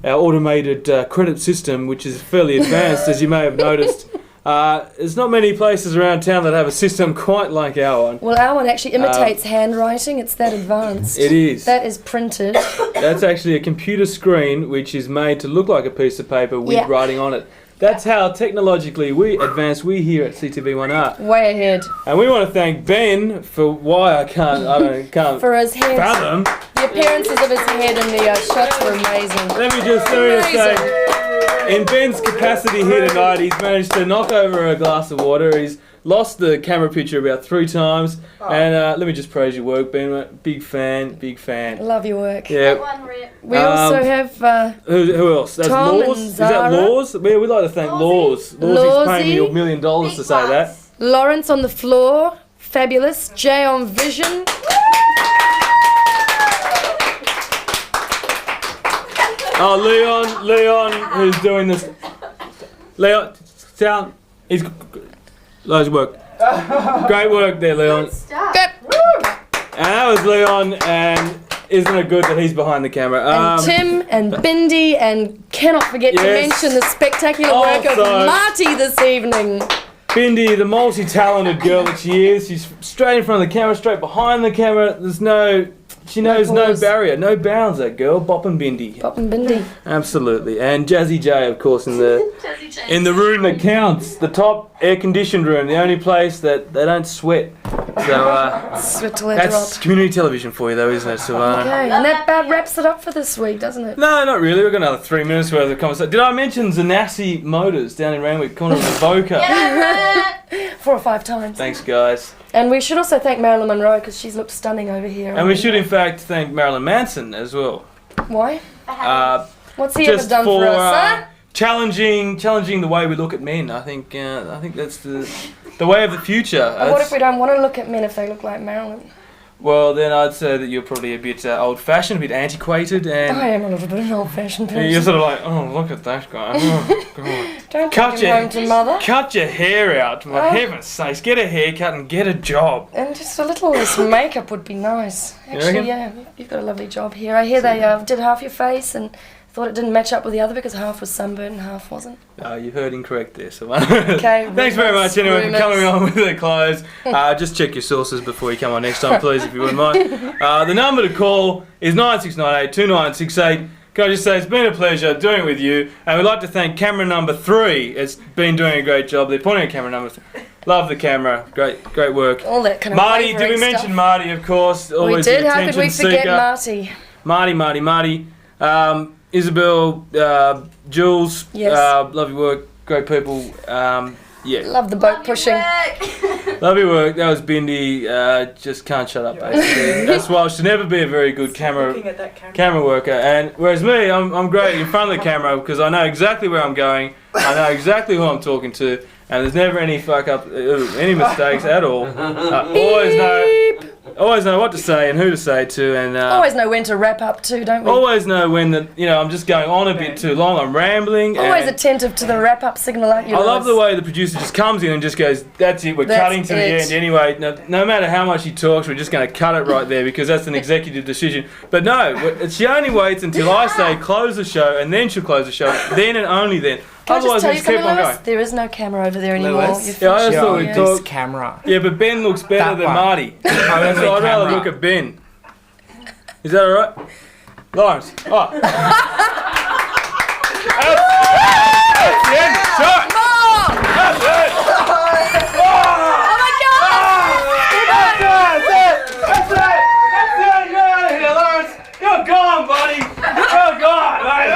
automated credit system, which is fairly advanced, as you may have noticed. There's not many places around town that have a system quite like our one. Well, our one actually imitates handwriting. It's that advanced. It is. That is printed. That's actually a computer screen which is made to look like a piece of paper with writing on it. That's how technologically advanced we here at CTV1 are. Way ahead. And we want to thank Ben for why I can't for his head. fathom. The appearances of his head in the shots were amazing. Let me just say, in Ben's capacity here tonight, he's managed to knock over a glass of water. He's lost the camera picture about 3 times. And let me just praise your work, Ben. Big fan. Love your work. Yeah. We also have... who else? That's Tom Laws. and Is that Laws? We'd like to thank Laws. Laws is paying me $1 million to say that. Laurence on the floor. Fabulous. Jay on vision. Oh, Leon, who's doing this. Leon, sound. He's loads of work. Great work there, Leon. Good. And that was Leon, and isn't it good that he's behind the camera? And Tim and Bindi and cannot forget to Yes. mention the spectacular work of Also- Marty this evening. Bindi, the multi-talented girl that she is, she's straight in front of the camera, straight behind the camera. She knows no pause. barrier, no bounds. That girl, Bop and Bindi. Bop and Bindi. Absolutely, and Jazzy J, of course, in the room that counts, the top air-conditioned room, the only place that they don't sweat. So Sweat till they that's drop. community television for you, though, isn't it, Silvana? Okay, and that about wraps it up for this week, doesn't it? No, not really. We've got another 3 minutes worth of conversation. Did I mention Zanassi Motors down in Randwick, corner of the Boca? 4 or 5 times. Thanks, guys. And we should also thank Marilyn Monroe because she's looked stunning over here. And we should, in fact, thank Marilyn Manson as well. Why? What's he Just ever done for us, huh? challenging the way we look at men. I think that's the way of the future. And what if we don't want to look at men if they look like Marilyn? Well, then I'd say that you're probably a bit old-fashioned, a bit antiquated, and I am a little bit an old-fashioned person. you're sort of like, oh, look at that guy. Oh, God. Don't take him home to mother. Cut your hair out, for heaven's sakes. Get a haircut and get a job. And just a little less makeup would be nice. You Actually, reckon? yeah, you've got a lovely job here. I hear they did half your face and thought it didn't match up with the other because half was sunburned and half wasn't. You heard incorrect there, Silvana. Okay. Thanks very much, anyway, for rumours. coming on with the close. Just check your sources before you come on next time, please, if you wouldn't mind. The number to call is 9698 2968. Can I just say it's been a pleasure doing it with you, and we'd like to thank camera number 3. It's been doing a great job. They're pointing at camera number 3. Love the camera. Great work. All that kind of Marty, did we wavering mention stuff. Marty, of course? We Always did. the How could we attention forget seeker. Marty? Marty. Isabel, Jules, Yes. love your work. Great people. Yeah. Love the boat pushing. Love your work. That was Bindi. Just can't shut up, basically. That's why I should never be a very good camera worker. And whereas me, I'm great in front of the camera because I know exactly where I'm going. I know exactly who I'm talking to, and there's never any fuck up, any mistakes at all. Always know what to say and who to say it to, and Always know when to wrap up too, don't we? always know when I'm just going on a bit too long. I'm rambling. Always and attentive to the wrap up signal, aren't you? I love Lois? the way the producer just comes in and just goes, that's it, we're That's cutting to the it. end anyway. No matter how much he talks, we're just going to cut it right there because that's an executive decision. But no, she only waits until I say close the show, and then she'll close the show, then and only then. Can I Otherwise, just tell we you just keep something, on Lewis? going. There is no camera over there anymore. Lewis? Yeah, I just thought we'd This talk. camera. Yeah, but Ben looks better That than one. Marty. So I'd camera. rather look at Ben. Is that alright? Laurence. Oh. That's the end of the shot. That's it. That's it. You're out of here, Laurence. You're gone, buddy. You're gone, mate.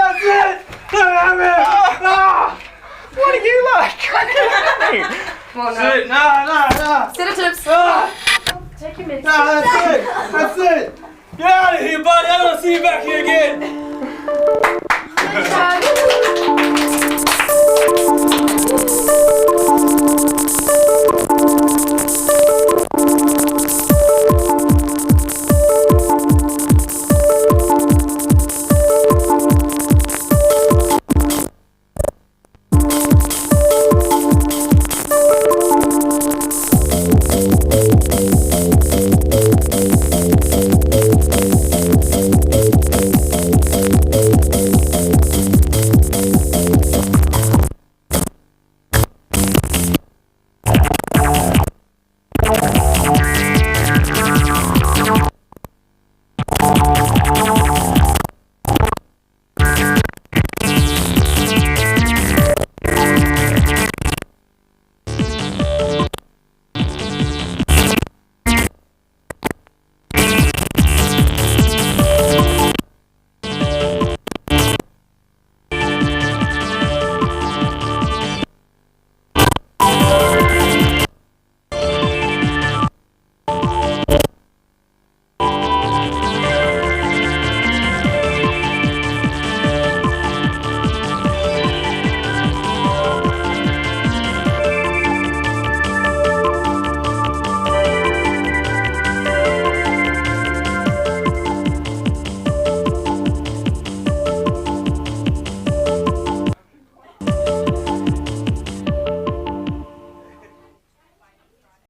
That's it. What are you like? Come on, That's it. No. Sedatives. Take your minutes. No, that's it. Get out of here, buddy. I don't want to see you back here again.